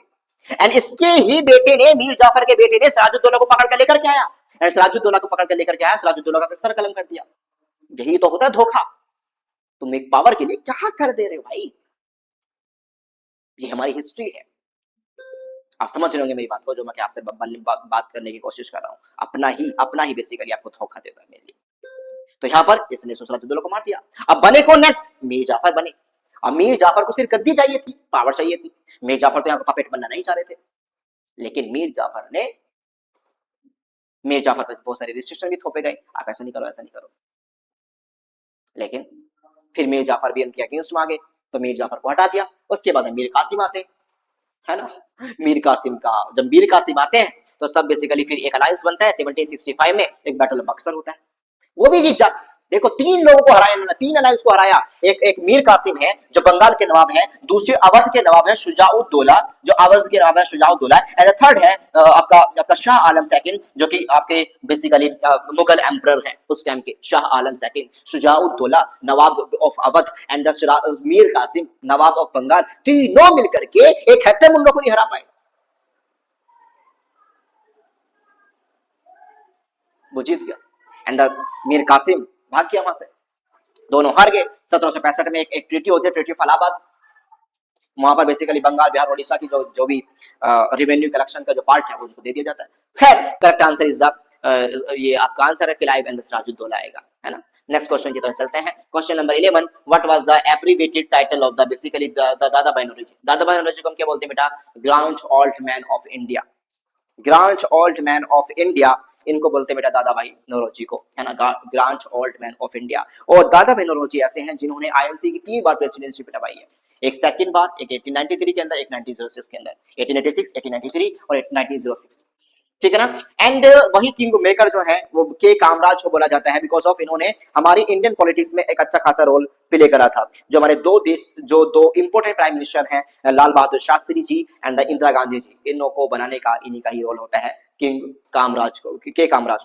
एंड इसके ही बेटे ने, मीर जाफर के बेटे ने सिराजुद्दौला को पकड़ कर लेकर के आया, एंड सिराजुद्दौला को पकड़ कर लेकर के आया, सिराजुद्दौला का सर कलम कर दिया। यही तो होता है धोखा। तुम एक पावर के लिए क्या कर दे रहे हो भाई? ये हमारी हिस्ट्री है। आप समझ रहे होंगे मेरी बात को, जो मैं आपसे बात करने की कोशिश कर रहा हूँ। अपना ही बेसिकली आपको धोखा देता है मेरे लिए। तो यहाँ पर इसने सिराजुद्दौला को मार दिया। अब बने कौन नेक्स्ट? मीर जाफर बने। अब मीर जाफर को सिर्फ गद्दी चाहिए थी, पावर चाहिए थी। मीर जाफर तो यहाँ को पपेट बनना नहीं चाह रहे थे, लेकिन मीर जाफर पर बहुत सारे रिस्ट्रिक्शन भी थोपे गए, आप ऐसा नहीं करो, ऐसा नहीं करो। लेकिन फिर मीर जाफर भी उनके अगेंस्ट में आ गए, तो मीर जाफर को हटा दिया। उसके बाद मीर कासिम आते, है ना। जब मीर कासिम आते हैं तो सब बेसिकली फिर एक अलायंस बनता है। 1765 में एक बैटल ऑफ बक्सर होता है, वो भी जीत जाता। देखो, 3 लोगों को हराया इन्होंने, 3 अलायंस को हराया। एक मीर कासिम है जो बंगाल के नवाब है, दूसरे अवध के नवाब है शुजाउद्दौला, जो अवध के नवाब है शुजाउद्दौला, एंड थर्ड है आपका शाह आलम सेकंड, जो कि आपके बेसिकली मुगल एम्परर है उस टाइम के, Shah Alam second, Shujauddaulah nawab of Awadh, and Mir Qasim nawab of Bengal. तीनों मिलकर के एक हैप्पी मुंडो को नहीं हरा पाए। वो जीत गया, एंड मीर कासिम भाग गया वहां से। दोनों हार गए। 1765 में एक ट्रीटी होती है, ट्रीटी ऑफ इलाहाबाद। वहां पर बेसिकली बंगाल, बिहार, उड़ीसा की जो भी रेवेन्यू कलेक्शन का जो पार्ट है वो उनको दे दिया जाता है। खैर, करेक्ट आंसर इज द ये आपका आंसर है क्लाइव एंड सिराजुद्दौला आएगा, है ना। नेक्स्ट क्वेश्चन की तरफ चलते हैं। Question number 11, what was the abbreviated title of the basically Dadabhai Naoroji? Dadabhai Naoroji को हम क्या बोलते हैं बेटा? Grand old man of India. Grand old man of India, इनको बोलते हैं बेटा दादाभाई नौरोजी को, है ना, grand old man of India. और दादाभाई नौरोजी ऐसे हैं जिन्होंने आईएनसी की 3 बार प्रेसिडेंसी पिटवाई है। एक सेकंड बार, एक 1893 के अंदर, एक 1906 के अंदर। 1886, 1893 और 1906, ठीक है ना। एंड वही किंग मेकर जो है वो के कामराज को बोला जाता है, बिकॉज ऑफ इन्होंने हमारी इंडियन पॉलिटिक्स में एक अच्छा खासा रोल प्ले करा था। जो हमारे दो इंपोर्टेंट प्राइम मिनिस्टर हैं, लाल बहादुर शास्त्री जी एंड इंदिरा गांधी जी, इन्हों को बनाने का इन्हीं का ही रोल होता है, किंग कामराज को,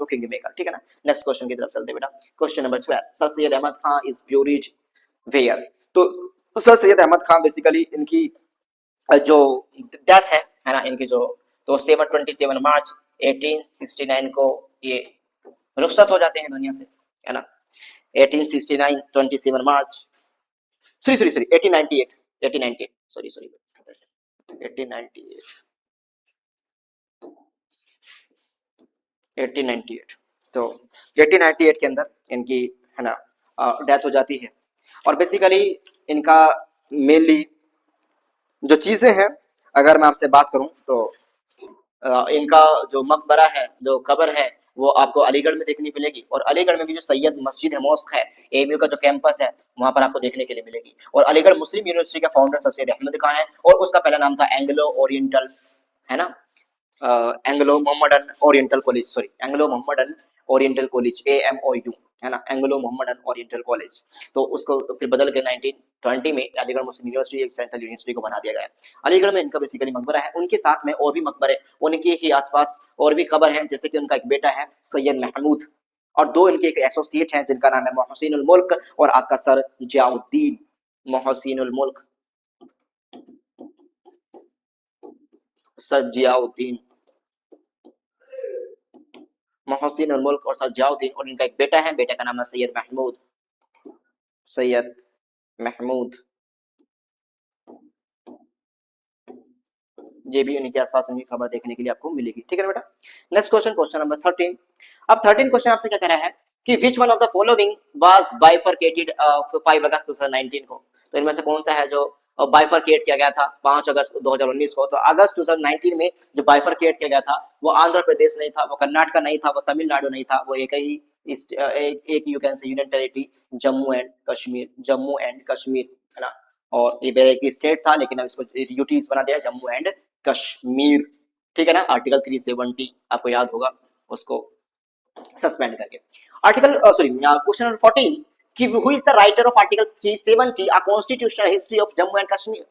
किंग मेकर, ठीक है ना। नेक्स्ट क्वेश्चन की तरफ चलते बेटा। Question number 12, sir Syed Ahmad Khan is buried where? तो सर सैयद अहमद खान बेसिकली इनकी जो डेथ है ना, इनकी जो, तो 27 मार्च 1869 को ये रुखसत हो जाते हैं दुनिया से, है ना। 1869 27 मार्च, सॉरी 1898 सॉरी 1898 तो 1898 के अंदर इनकी, है ना, डेथ हो जाती है। और बेसिकली इनका मेनली जो चीजें हैं, अगर मैं आपसे बात करूं तो इनका जो मकबरा है, जो कब्र है, वो आपको अलीगढ़ में देखने मिलेगी। और अलीगढ़ में भी जो सैयद मस्जिद है, मॉस्क है, एएमयू का जो कैंपस है, वहां पर आपको देखने के लिए मिलेगी। और अलीगढ़ मुस्लिम यूनिवर्सिटी का फाउंडर सर सैयद अहमद खान है, और उसका पहला नाम था एंग्लो ओरिएंटल, है ना, Anglo Mohammedan oriental college, sorry Anglo Mohammedan oriental college, AMOU, है ना, एंग्लो मोहम्मदन ओरिएंटल कॉलेज। तो उसको फिर बदल के 1920 में अलीगढ़ मुस्लिम यूनिवर्सिटी एक सेंट्रल यूनिवर्सिटी को बना दिया गया। अलीगढ़ में इनका बेसिकली मकबरा है, उनके साथ में और भी मकबरे, उनके ही आसपास और भी कब्र हैं, जैसे कि उनका एक बेटा है सैयद महमूद, और 2 इनके एक एसोसिएट हैं जिनका नाम है मोहसिनुल मुल्क और आपका सर जियाउद्दीन। मोहसिनुल मुल्क, सर जियाउद्दीन, मोहसिनुल मुल्क और सर जियाउद्दीन। और इनका एक बेटा है, बेटे का नाम है सैयद महमूद, सैयद महमूद। ये भी उनके आसपास उनकी खबर देखने के लिए आपको मिलेगी, ठीक है बेटा। Next question, question number 13। अब 13 क्वेश्चन आपसे क्या कह रहा है कि विच one of the following was bifurcated 5 अगस्त 2019 को? तो इनमें से कौन सा है जो बाइफरकेट किया गया था 5 अगस्त 2019 को? तो अगस्त 2019 में जो बाइफरकेट किया गया था, वो आंध्र प्रदेश नहीं था, वो कर्नाटक नहीं था, वो तमिलनाडु नहीं था, वो एक ही एक you can say union territory Jammu and Kashmir, है ना। और ये एक स्टेट था, लेकिन अब इसको यूटीज बना दिया, जम्मू एंड कश्मीर, ठीक है ना। आर्टिकल 370 आपको याद होगा, उसको सस्पेंड करके। आर्टिकल सॉरी क्वेश्चन नंबर 14 कि who is the writer of article 370 a constitutional history of Jammu and Kashmir?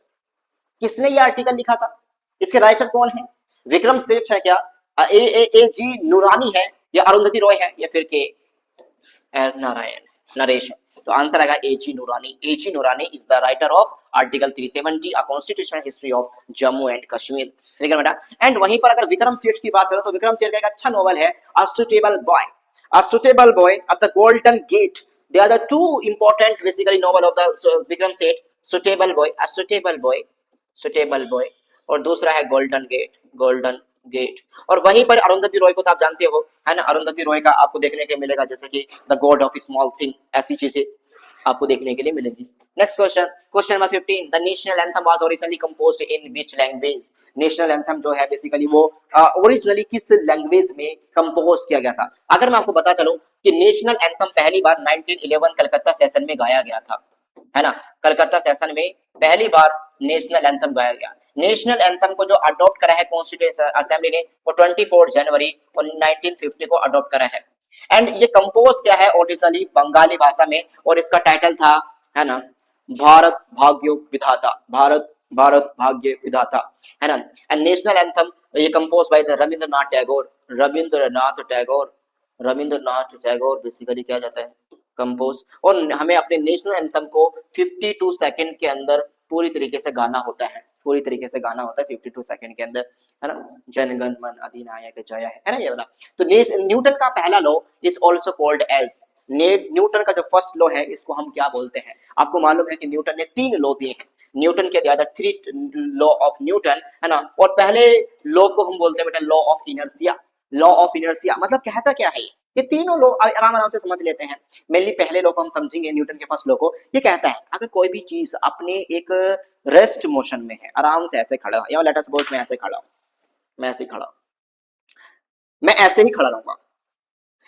किसने ये आर्टिकल लिखा था? इसके राइटर कौन है? विक्रम सेठ है क्या, ए जी नूरानी है, या अरुंधति रॉय है, या फिर के नारायण? नरेश है। तो आंसर आएगा एजी नूरानी। एजी नूरानी is the writer of article 370 a constitutional history of Jammu and Kashmir. ठीक है बेटा। एंड वहीं पर अगर विक्रम सेठ की बात करो तो विक्रम सेठ का एक अच्छा नॉवल है a suitable boy. A suitable boy at the golden gate. They are the two important basically novel of the Vikram Seth. Suitable boy, a suitable boy, suitable boy, और दूसरा है गोल्डन गेट, गोल्डन गेट। और वहीं पर अरुंधति रॉय को तो आप जानते हो, है ना। अरुंधति रॉय का आपको देखने के मिलेगा जैसे कि the God of small thing, ऐसी चीजें आपको देखने के लिए मिलेगी। Next question, question number 15, the national anthem was originally composed in which language. National anthem जो है बेसिकली वो ओरिजिनली किस लैंग्वेज में कंपोज किया गया था। अगर मैं आपको बता चलूं कि नेशनल एंथम पहली बार 1911 कलकत्ता सेशन में गाया गया था, है ना। कलकत्ता सेशन में पहली बार नेशनल एंथम गाया गया। नेशनल एंथम को जो अडॉप्ट करा है कॉन्स्टिट्यूशन असेंबली ने वो 24 जनवरी और 1950 को अडॉप्ट करा है। एंड ये कंपोज क्या है ओरिजिनली बंगाली भाषा में, और इसका टाइटल था, है ना, भारत भाग्य विधाता, भारत भारत भाग्य विधाता, है ना। एंड नेशनल एंथम ये compose by the Rabindranath Tagore, Rabindranath Tagore, Rabindranath Tagore basically क्या जाता है कंपोज। और हमें अपने नेशनल एंथम को 52 सेकंड के अंदर पूरी तरीके से गाना होता है, पूरी तरीके से गाना होता है 52 सेकंड के अंदर, है ना। जनगण मन अधिनायक जय है ना ये वाला। तो न्यूटन का पहला law is also called as, Newton का जो फर्स्ट लॉ है इसको हम क्या बोलते हैं। आपको मालूम है कि न्यूटन ने 3 लॉ दिए हैं, न्यूटन के दिया था 3 लॉ ऑफ न्यूटन, है ना। और पहले लॉ को हम बोलते हैं बेटा law of inertia. Law of inertia मतलब कहता क्या है ये तीनों लॉ आराम आराम से समझ लेते हैं। मेनली पहले लॉ को हम समझेंगे, न्यूटन के फर्स्ट लॉ को। ये कहता है अगर कोई भी चीज अपने एक रेस्ट मोशन में है, आराम से ऐसे खड़ा, या लेट अस सपोज मैं ऐसे खड़ा हूं, मैं ऐसे खड़ा हूं, मैं ऐसे ही खड़ा रहूंगा,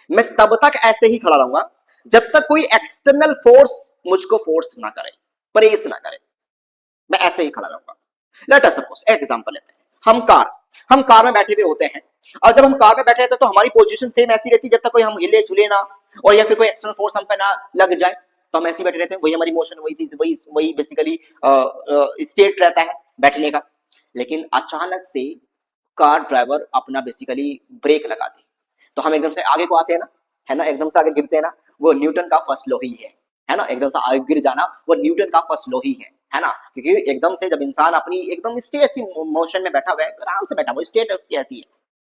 मैं तब तक ऐसे ही खड़ा रहूंगा जब तक कोई एक्सटर्नल फोर्स मुझको फोर्स ना करे, प्रेस ना करे, मैं ऐसे ही खड़ा रहूंगा। लेट अस सपोज एग्जांपल लेते हैं, हम कार में बैठे हुए होते हैं, और जब हम कार में बैठे रहते हैं तो हमारी पोजीशन सेम ऐसी रहती है जब तक कोई हम हिले झूले ना, और या फिर कोई एक्सटर्नल फोर्स हम पे ना लग जाए, तो हम ऐसे ही बैठे रहते हैं। वही हमारी मोशन, वही बेसिकली स्टेट रहता है बैठने का। लेकिन अचानक से कार ड्राइवर अपना बेसिकली ब्रेक लगा दे तो हम एकदम से आगे को आते हैं ना, है ना, एकदम से आगे गिरते हैं ना। वो न्यूटन का फर्स्ट लॉ ही है ना। एकदम से आगे गिर जाना वो न्यूटन का फर्स्ट लॉ ही है ना। क्योंकि एकदम से जब इंसान अपनी एकदम स्टे ऐसी मोशन में बैठा हुआ है, आराम से बैठा, वो स्टेट उसकी ऐसी है,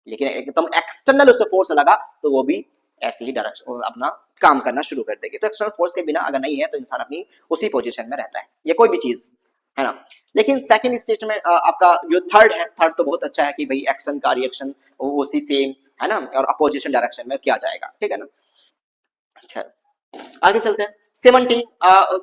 लेकिन एकदम एक्सटर्नल उससे फोर्स लगा तो वो भी ऐसे ही डायरेक्शन अपना काम करना शुरू कर देगी। तो एक्सटर्नल फोर्स के बिना अगर नहीं है तो इंसान अपनी उसी पोजीशन में रहता है, ये कोई भी चीज, है ना। लेकिन सेकंड स्टेज में आपका जो थर्ड है, थर्ड तो बहुत अच्छा है कि भाई एक्शन का रिएक्शन उसी सेम, है ना, और अपोजिशन डायरेक्शन में किया जाएगा, ठीक है ना। अच्छा, आगे चलते हैं। 17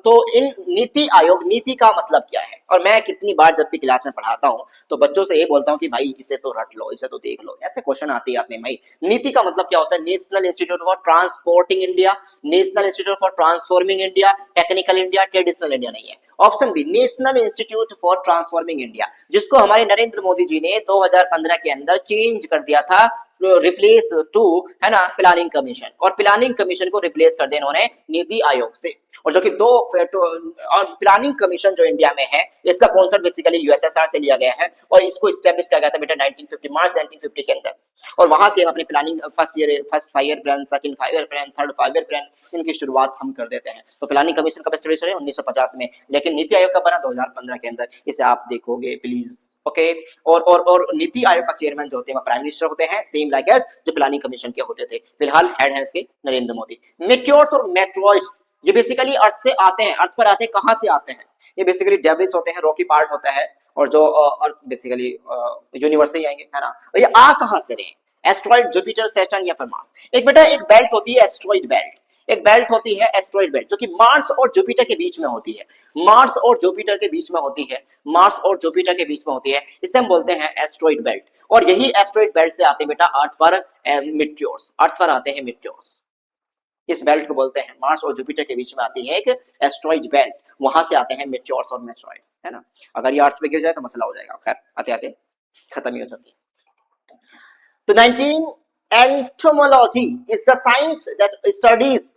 तो इन नीति आयोग, नीति का मतलब क्या है। और मैं कितनी बार जब भी क्लास में पढ़ाता हूँ तो बच्चों से ये बोलता हूँ कि भाई इसे तो रट लो, इसे तो देख लो, ऐसे क्वेश्चन आते ही आते हैं भाई। नीति का मतलब क्या होता है, national institute for transporting India, national institute for transforming India, technical India, traditional India नहीं है। Option B national institute for transforming India, जिसको हमारे नरेंद्र मोदी जी ने 2015 के अंदर चेंज कर दिया था, रिप्लेस टू, है ना, प्लानिंग कमीशन, और प्लानिंग कमीशन को रिप्लेस कर दिया इन्होंने नीति आयोग से। और जो कि दो और प्लानिंग कमीशन जो इंडिया में है इसका कॉन्सेप्ट बेसिकली यूएसएसआर से लिया गया है, और इसको स्टैब्लिश किया गया था बेटा 1950 मार्च 1950 के अंदर। और वहां से हम अपनी planning first 5 year plan, second 5 year plan, third 5 year plan, इनकी शुरुआत हम कर देते हैं। तो प्लानिंग कमीशन कब एस्टेब्लिश हुआ 1950 में, लेकिन नीति आयोग का बना 2015 के अंदर। इसे आप देखोगे प्लीज, ओके। और नीति आयोग का चेयरमैन जो होते हैं प्राइम मिनिस्टर होते हैं, सेम लाइक एज जो प्लानिंग कमीशन के होते थे। फिलहाल हेड है इसके नरेंद्र मोदी। मेट्योर्स और मेट्रॉइड्स ये बेसिकली अर्थ से आते हैं, अर्थ पर आते हैं, कहां से आते हैं, ये बेसिकली डेब्रिस होते हैं, रॉकी पार्ट होता है, और जो अर्थ बेसिकली यूनिवर्स से ही आएंगे, है ना। और ये आ कहां से रहे, एस्ट्रॉइड, जुपिटर, सैटर्न या फिर मार्स। एक बेटा एक बेल्ट होती है एस्ट्रॉइड बेल्ट, एक बेल्ट होती है एस्ट्रॉइड बेल्ट जो कि मार्स और जुपिटर के बीच में होती है, मार्स और जुपिटर के बीच में होती है, मार्स और जुपिटर के बीच में होती है, इसे हम बोलते हैं एस्ट्रॉइड बेल्ट। और यही एस्ट्रॉइड बेल्ट से आते हैं बेटा अर्थ पर मिट्योर्स, अर्थ पर आते हैं मिट्योर्स। इस बेल्ट को बोलते हैं, मार्स और जुपिटर के बीच में आती है एक एस्ट्रॉइड बेल्ट, वहां से आते हैं मेट्योर्स और मेट्रॉइड्स, है ना। अगर ये अर्थ पे गिर जाए तो मसला हो जाएगा, खैर आते आते खत्म ही हो जाती है। तो 19 entomology is the science that studies,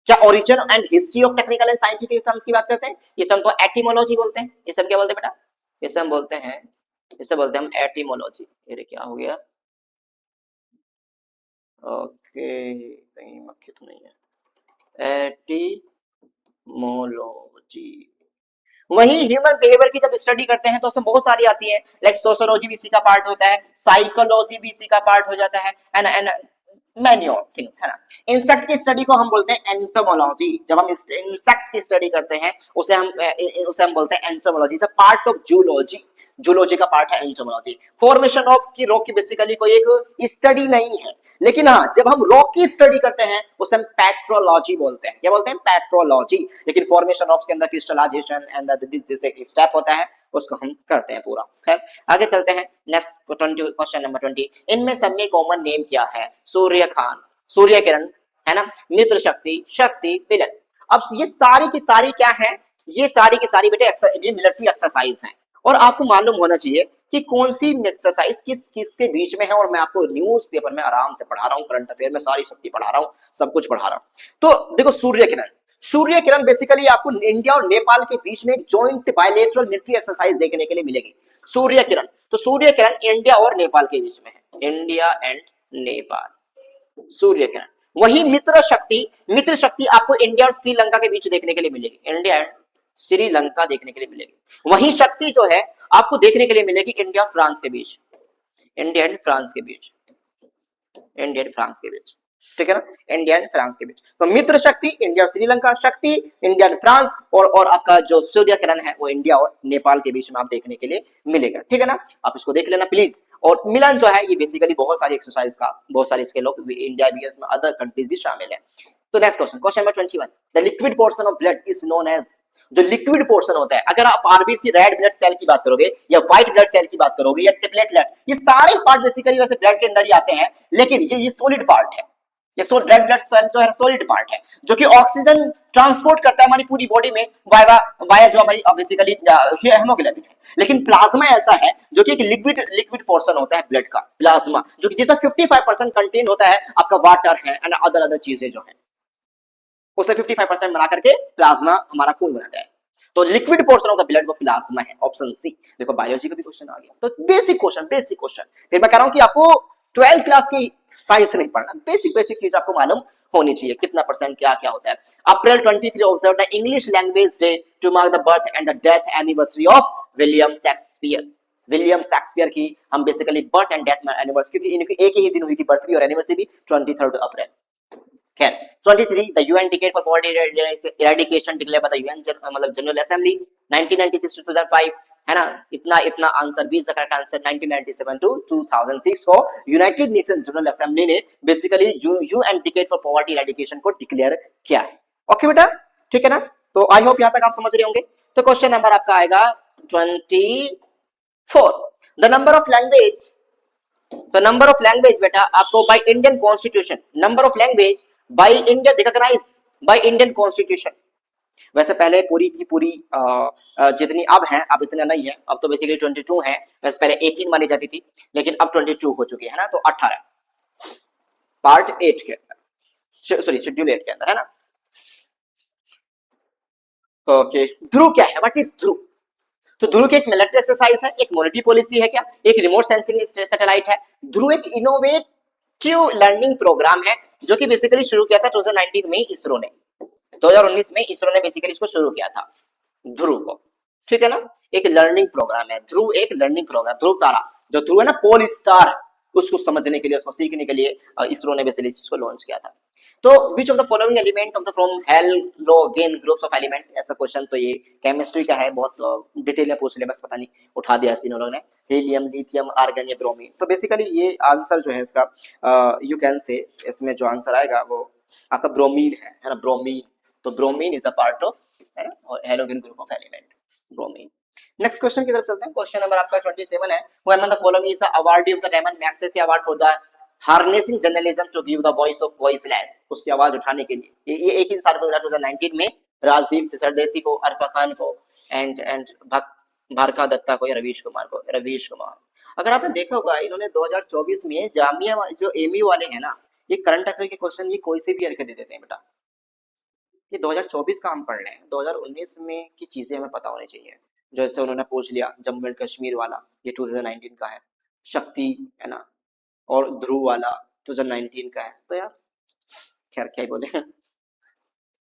क्या origin and history of technical and scientific terms की बात करते हैं, इसे हम तो एटिमोलॉजी बोलते हैं। इसे हम क्या बोलते हैं बेटा, इसे हम बोलते हैं, इसे बोलते हैं हम एटिमोलॉजी। ये क्या हो गया, ओके, कहीं मक्खी तो नहीं है, एटिमोलॉजी। वही ह्यूमन बिहेवियर की जब स्टडी करते हैं तो उसमें बहुत सारी आती है, लाइक सोशियोलॉजी भी इसी का पार्ट होता है, साइकोलॉजी भी इसी का पार्ट हो जाता है, एंड मैनी और थिंग्स, है ना। इंसेक्ट की स्टडी को हम बोलते हैं एंटोमोलॉजी। जब हम इंसेक्ट की स्टडी करते हैं उसे हम बोलते हैं entomology. It's a part of zoology. Zoology का पार्ट है एंटोमोलॉजी। फॉर्मेशन ऑफ की रॉक की बेसिकली कोई एक स्टडी नहीं है, लेकिन हाँ जब हम रॉक की स्टडी करते हैं उसे हम पेट्रोलॉजी बोलते हैं। क्या बोलते हैं? पेट्रोलॉजी। लेकिन फॉर्मेशन रॉक्स के अंदर क्रिस्टलाइजेशन एंड दिस एक स्टेप होता है, उसको हम करते हैं पूरा। खैर आगे चलते हैं। Next question number 20। इनमें सब में कॉमन नेम क्या है? सूर्य खान, सूर्य किरण, है ना, मित्र शक्ति, शक्ति, विलन। अब ये सारी की सारी क्या है? ये सारी की सारी बेटे ये मिलिट्री एक्सरसाइज है, और आपको मालूम होना चाहिए कि कौन सी एक्सरसाइज किस किसके बीच में है। और मैं आपको न्यूज पेपर में आराम से पढ़ा रहा हूँ, करंट अफेयर में सारी शक्ति पढ़ा रहा हूँ, सब कुछ पढ़ा रहा हूँ। तो देखो सूर्य किरण, सूर्य किरण बेसिकली आपको इंडिया और नेपाल के बीच में एक जॉइंट बायलैटरल मिलिट्री एक्सरसाइज देखने के लिए मिलेगी। सूर्य किरण, तो सूर्य किरण इंडिया और नेपाल के बीच में है, इंडिया एंड नेपाल, सूर्य किरण। वही मित्र शक्ति, मित्र शक्ति आपको इंडिया और श्रीलंका के बीच देखने के लिए मिलेगी, इंडिया एंड श्रीलंका देखने के लिए मिलेगी। वही शक्ति जो है आपको देखने के लिए मिलेगी इंडिया और फ्रांस के बीच, इंडिया एंड फ्रांस के बीच, इंडिया एंड फ्रांस के बीच, ठीक है ना, इंडिया एंड फ्रांस के बीच। तो मित्र शक्ति इंडिया और श्रीलंका, शक्ति इंडिया एंड फ्रांस, और आपका जो सूर्य किरण है वो इंडिया और नेपाल के बीच में आप देखने के लिए मिलेगा, ठीक है ना। आप इसको देख लेना प्लीज। और मिलन जो है ये बेसिकली बहुत सारी एक्सरसाइज का, बहुत सारे इसके लोग इंडिया भी है, इसमें अदर कंट्रीज भी शामिल है। तो next question, question number 21। The liquid portion of blood is known as, जो लिक्विड पोर्शन होता है, अगर आप आरबीसी रेड ब्लड सेल की बात करोगे या व्हाइट ब्लड सेल की बात करोगे या प्लेटलेट, ये सारे पार्ट बेसिकली वैसे ब्लड के अंदर ही आते हैं, लेकिन ये सॉलिड पार्ट है। ये रेड ब्लड सेल जो है सॉलिड पार्ट है, जो कि ऑक्सीजन ट्रांसपोर्ट करता है हमारी पूरी बॉडी में वाया वाया जो हमारी बेसिकली हेमोग्लोबिन है। लेकिन प्लाज्मा ऐसा है जो कि एक लिक्विड लिक्विड पोर्शन होता है ब्लड का, प्लाज्मा, जो कि जिसमें 55% कंटेन होता है आपका वाटर है एंड अदर चीजें जो है, उसे 55% बना करके प्लाज्मा हमारा खून बनाता है। तो liquid portion of the blood वो प्लाज्मा है, ऑप्शन सी। देखो बायोलॉजी का भी क्वेश्चन आ गया, तो बेसिक क्वेश्चन, बेसिक क्वेश्चन। फिर मैं कह रहा हूं कि आपको 12th क्लास की साइंस नहीं पढ़ना, बेसिक बेसिक चीज आपको मालूम होनी चाहिए, कितना परसेंट क्या क्या होता है। April 23 observe the English language day to mark the birth and the death anniversary of William Shakespeare. William Shakespeare की हम basically birth and death anniversary, क्योंकि इनकी एक ही दिन हुई थी, बर्थ भी और एनिवर्सरी भी 23 अप्रैल। खैर 23 the UN decade for poverty eradication declare by the UN मतलब जनरल असेंबली 1996 टू 2005, है ना। इतना इतना answer 20 the correct answer. 1997 to 2006 को यूनाइटेड नेशन जनरल असेंबली ने basically UN decade for poverty eradication को डिक्लेयर किया है। ओके बेटा, ठीक है ना। तो आई होप यहां तक आप समझ रहे होंगे। तो क्वेश्चन नंबर आपका आएगा 24। द नंबर ऑफ लैंग्वेज, तो नंबर ऑफ लैंग्वेज बेटा आपको by Indian constitution, number of language by Indian recognise by Indian constitution. वैसे पहले पूरी की पूरी जितनी अब हैं, अब इतना नहीं है, अब तो बेसिकली 22 है। वैसे पहले 18 मानी जाती थी, लेकिन अब 22 हो चुकी है ना। तो 18 पार्ट 8 के अंदर, सॉरी शेड्यूल 8 के अंदर, है ना। ओके, ध्रुव क्या है? व्हाट इज ध्रुव? तो ध्रुव की एक मिलिट्री एक्सरसाइज है, एक मॉनिटरी पॉलिसी है, क्या एक रिमोट सेंसिंग सैटेलाइट है। ध्रुव एक इनोवेटिव लर्निंग प्रोग्राम है जो कि बेसिकली शुरू किया था 2019 में इसरो ने, 2019 में इसरो ने बेसिकली इसको शुरू किया था ध्रुव को, ठीक है ना। एक लर्निंग प्रोग्राम है ध्रुव, एक लर्निंग प्रोग्राम। ध्रुव तारा जो ध्रुव है ना, पोल स्टार, उसको समझने के लिए, उसको सीखने के लिए इसरो ने बेसिकली इसको लॉन्च किया था। तो विच of the following element of the from halogen groups of element, ऐसा क्वेश्चन तो ये केमिस्ट्री का है, बहुत डिटेल में पूछ लिया, बस पता नहीं उठा दिया इन लोगों ने। हीलियम, लिथियम, आर्गन या ब्रोमीन। तो बेसिकली ये आंसर जो है इसका यू कैन से, इसमें जो आंसर आएगा वो आपका ब्रोमीन है ना, ब्रोमीन। तो bromine is a part of, है ना, halogen group of element, bromine. Next question की तरफ चलते हैं। क्वेश्चन नंबर आपका 27 है। Who among the following is the awardee of the Ramon Magsaysay award for the harnessing journalism to give the voice of voiceless, उसकी आवाज उठाने के लिए। ये एक इंसान को मिला 2019 में, राजदीप सरदेसी को, अरफा खान को, एंड भारका दत्ता को या रवीश कुमार को, रवीश कुमार। अगर आपने देखा होगा इन्होंने 2024 में जामिया जो एमी वाले हैं ना, ये करंट अफेयर के क्वेश्चन ये कोई से भी करके दे देते हैं बेटा। ये 2024 का हम पढ़ रहे हैं, 2019 में की चीजें हमें पता होनी चाहिए। जैसे उन्होंने पूछ लिया जम्मू एंड कश्मीर वाला, ये 2019 का है। शक्ति, है ना, और ध्रुव वाला 2019 का है। तो यार खैर क्या ही बोले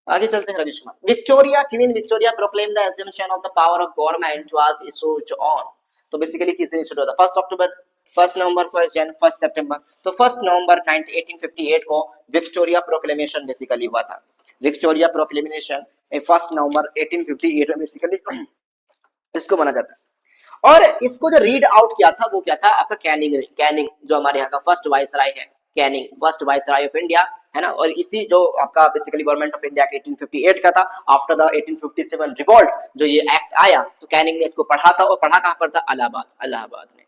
आगे चलते हैं Ravish Kumar. Victoria, Queen Victoria proclaim the assumption of the power of government was issued on. तो बेसिकली किस दिन इशूड होता? 1 अक्टूबर, 1 नवंबर, 1 जनवरी, 1 सितंबर। तो 1 नवंबर 1858 को विक्टोरिया प्रोक्लेमेशन बेसिकली हुआ था। विक्टोरिया प्रोक्लेमेशन 1 नवंबर 1858 में बेसिकली इसको माना जाता है। और इसको जो रीड आउट किया था वो क्या था? आपका कैनिंग। कैनिंग जो हमारे यहाँ का फर्स्ट वाइसराय है, Canning first viceroy of India है ना। और इसी जो आपका बेसिकली गवर्नमेंट ऑफ इंडिया 1858 का था, आफ्टर द 1857 रिवोल्ट जो ये एक्ट आया, तो कैनिंग ने इसको पढ़ा था। और पढ़ा कहां पर था? इलाहाबाद, इलाहाबाद में।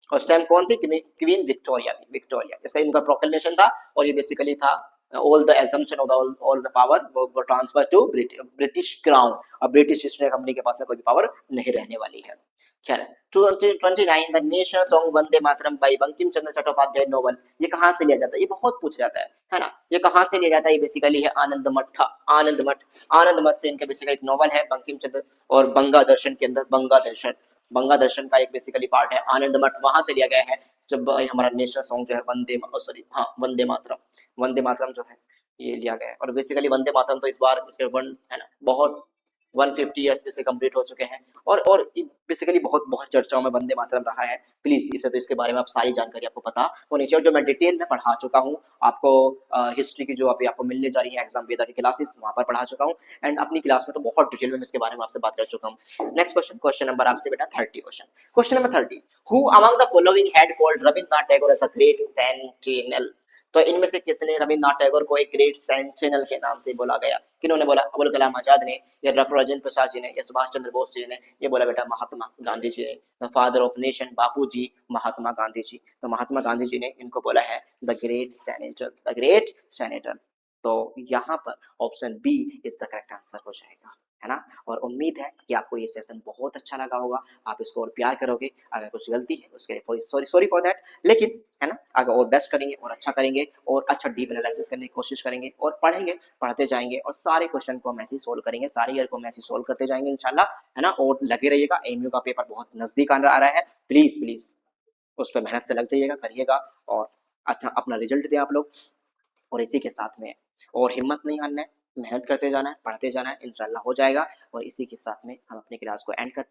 उस टाइम कौन थी? क्वीन विक्टोरिया थी, विक्टोरिया। इसका इनका प्रोक्लेमेशन था। और ये बेसिकली था all the assumption of all the power were transferred to British crown। अब ब्रिटिश ईस्ट इंडिया कंपनी के पास में कोई पावर नहीं रहने वाली है। खैर, 29 the national song Vande Mataram by Bankim Chandra Chattopadhyay novel, ये कहाँ से लिया जाता है? ये बहुत पूछ जाता है ना। ये कहाँ से लिया जाता है? ये बेसिकली है आनंद मठ, आनंद मठ। आनंद मठ से इनका बेसिकली एक नोवेल है बंकिम चंद्र, और बंगा दर्शन के अंदर, बंगा दर्शन, बंगा दर्शन का एक बेसिकली पार्ट है आनंद मठ, वहां से लिया गया है। जब हमारा नेशनल सॉन्ग जो है वंदे, सॉरी हाँ, वंदे मातरम, वंदे मातरम जो है ये लिया गया है। और बेसिकली वंदे मातरम तो इस बार इसके वन है ना, बहुत 150 ईयर्स से कंप्लीट हो चुके हैं। और बेसिकली बहुत बहुत चर्चाओं में वंदे मातरम रहा है। प्लीज इसे तो इसके बारे में आप सारी जानकारी आपको पता होनी चाहिए। और जो मैं डिटेल में पढ़ा चुका हूँ आपको, हिस्ट्री की जो अभी आपको मिलने जा रही है एग्जाम वेदा की क्लासेस, वहां पर पढ़ा चुका हूँ। एंड अपनी क्लास में तो बहुत डिटेल में इसके बारे में आपसे बात कर चुका हूँ। नेक्स्ट क्वेश्चन, क्वेश्चन नंबर आपसे बेटा 30 question. Question number 30, who among the following had called Rabindranath Tagore as a great sentinel. तो इनमें से किसने रविंद्रनाथ टैगोर को एक ग्रेट सेंटिनल के नाम से बोला गया? किन्होंने बोला? अबुल कलाम आजाद ने, या डॉक्टर राजेंद्र प्रसाद जी ने, या सुभाष चंद्र बोस जी ने? ये बोला बेटा महात्मा गांधी जी ने। The father of nation Bapu ji, Mahatma Gandhi ji. तो महात्मा गांधी जी ने इनको बोला है the great senator, the great senator. तो यहाँ पर option B is the correct answer हो जाएगा, है ना। और उम्मीद है कि आपको ये सेशन बहुत अच्छा लगा होगा, आप इसको और प्यार करोगे। अगर कुछ गलती है उसके लिए सॉरी, सॉरी फॉर दैट। लेकिन है ना, अगर और बेस्ट करेंगे और अच्छा करेंगे और अच्छा डीप एनालिसिस करने की कोशिश करेंगे और पढ़ेंगे, पढ़ते जाएंगे और सारे क्वेश्चन को हम ऐसे सोल्व करेंगे, सारे ईयर को हम ऐसे सोल्व करते जाएंगे इंशाल्लाह, है ना। और लगे रहिएगा, एमयू का पेपर बहुत नजदीक आ रहा है। प्लीज प्लीज उस पर मेहनत से लग जाइएगा, करिएगा और अच्छा अपना रिजल्ट दें आप लोग। और इसी के साथ में और हिम्मत नहीं हारना है, मेहनत करते जाना है, पढ़ते जाना है, इंशाल्लाह हो जाएगा। और इसी के साथ में हम अपनी क्लास को एंड करते हैं।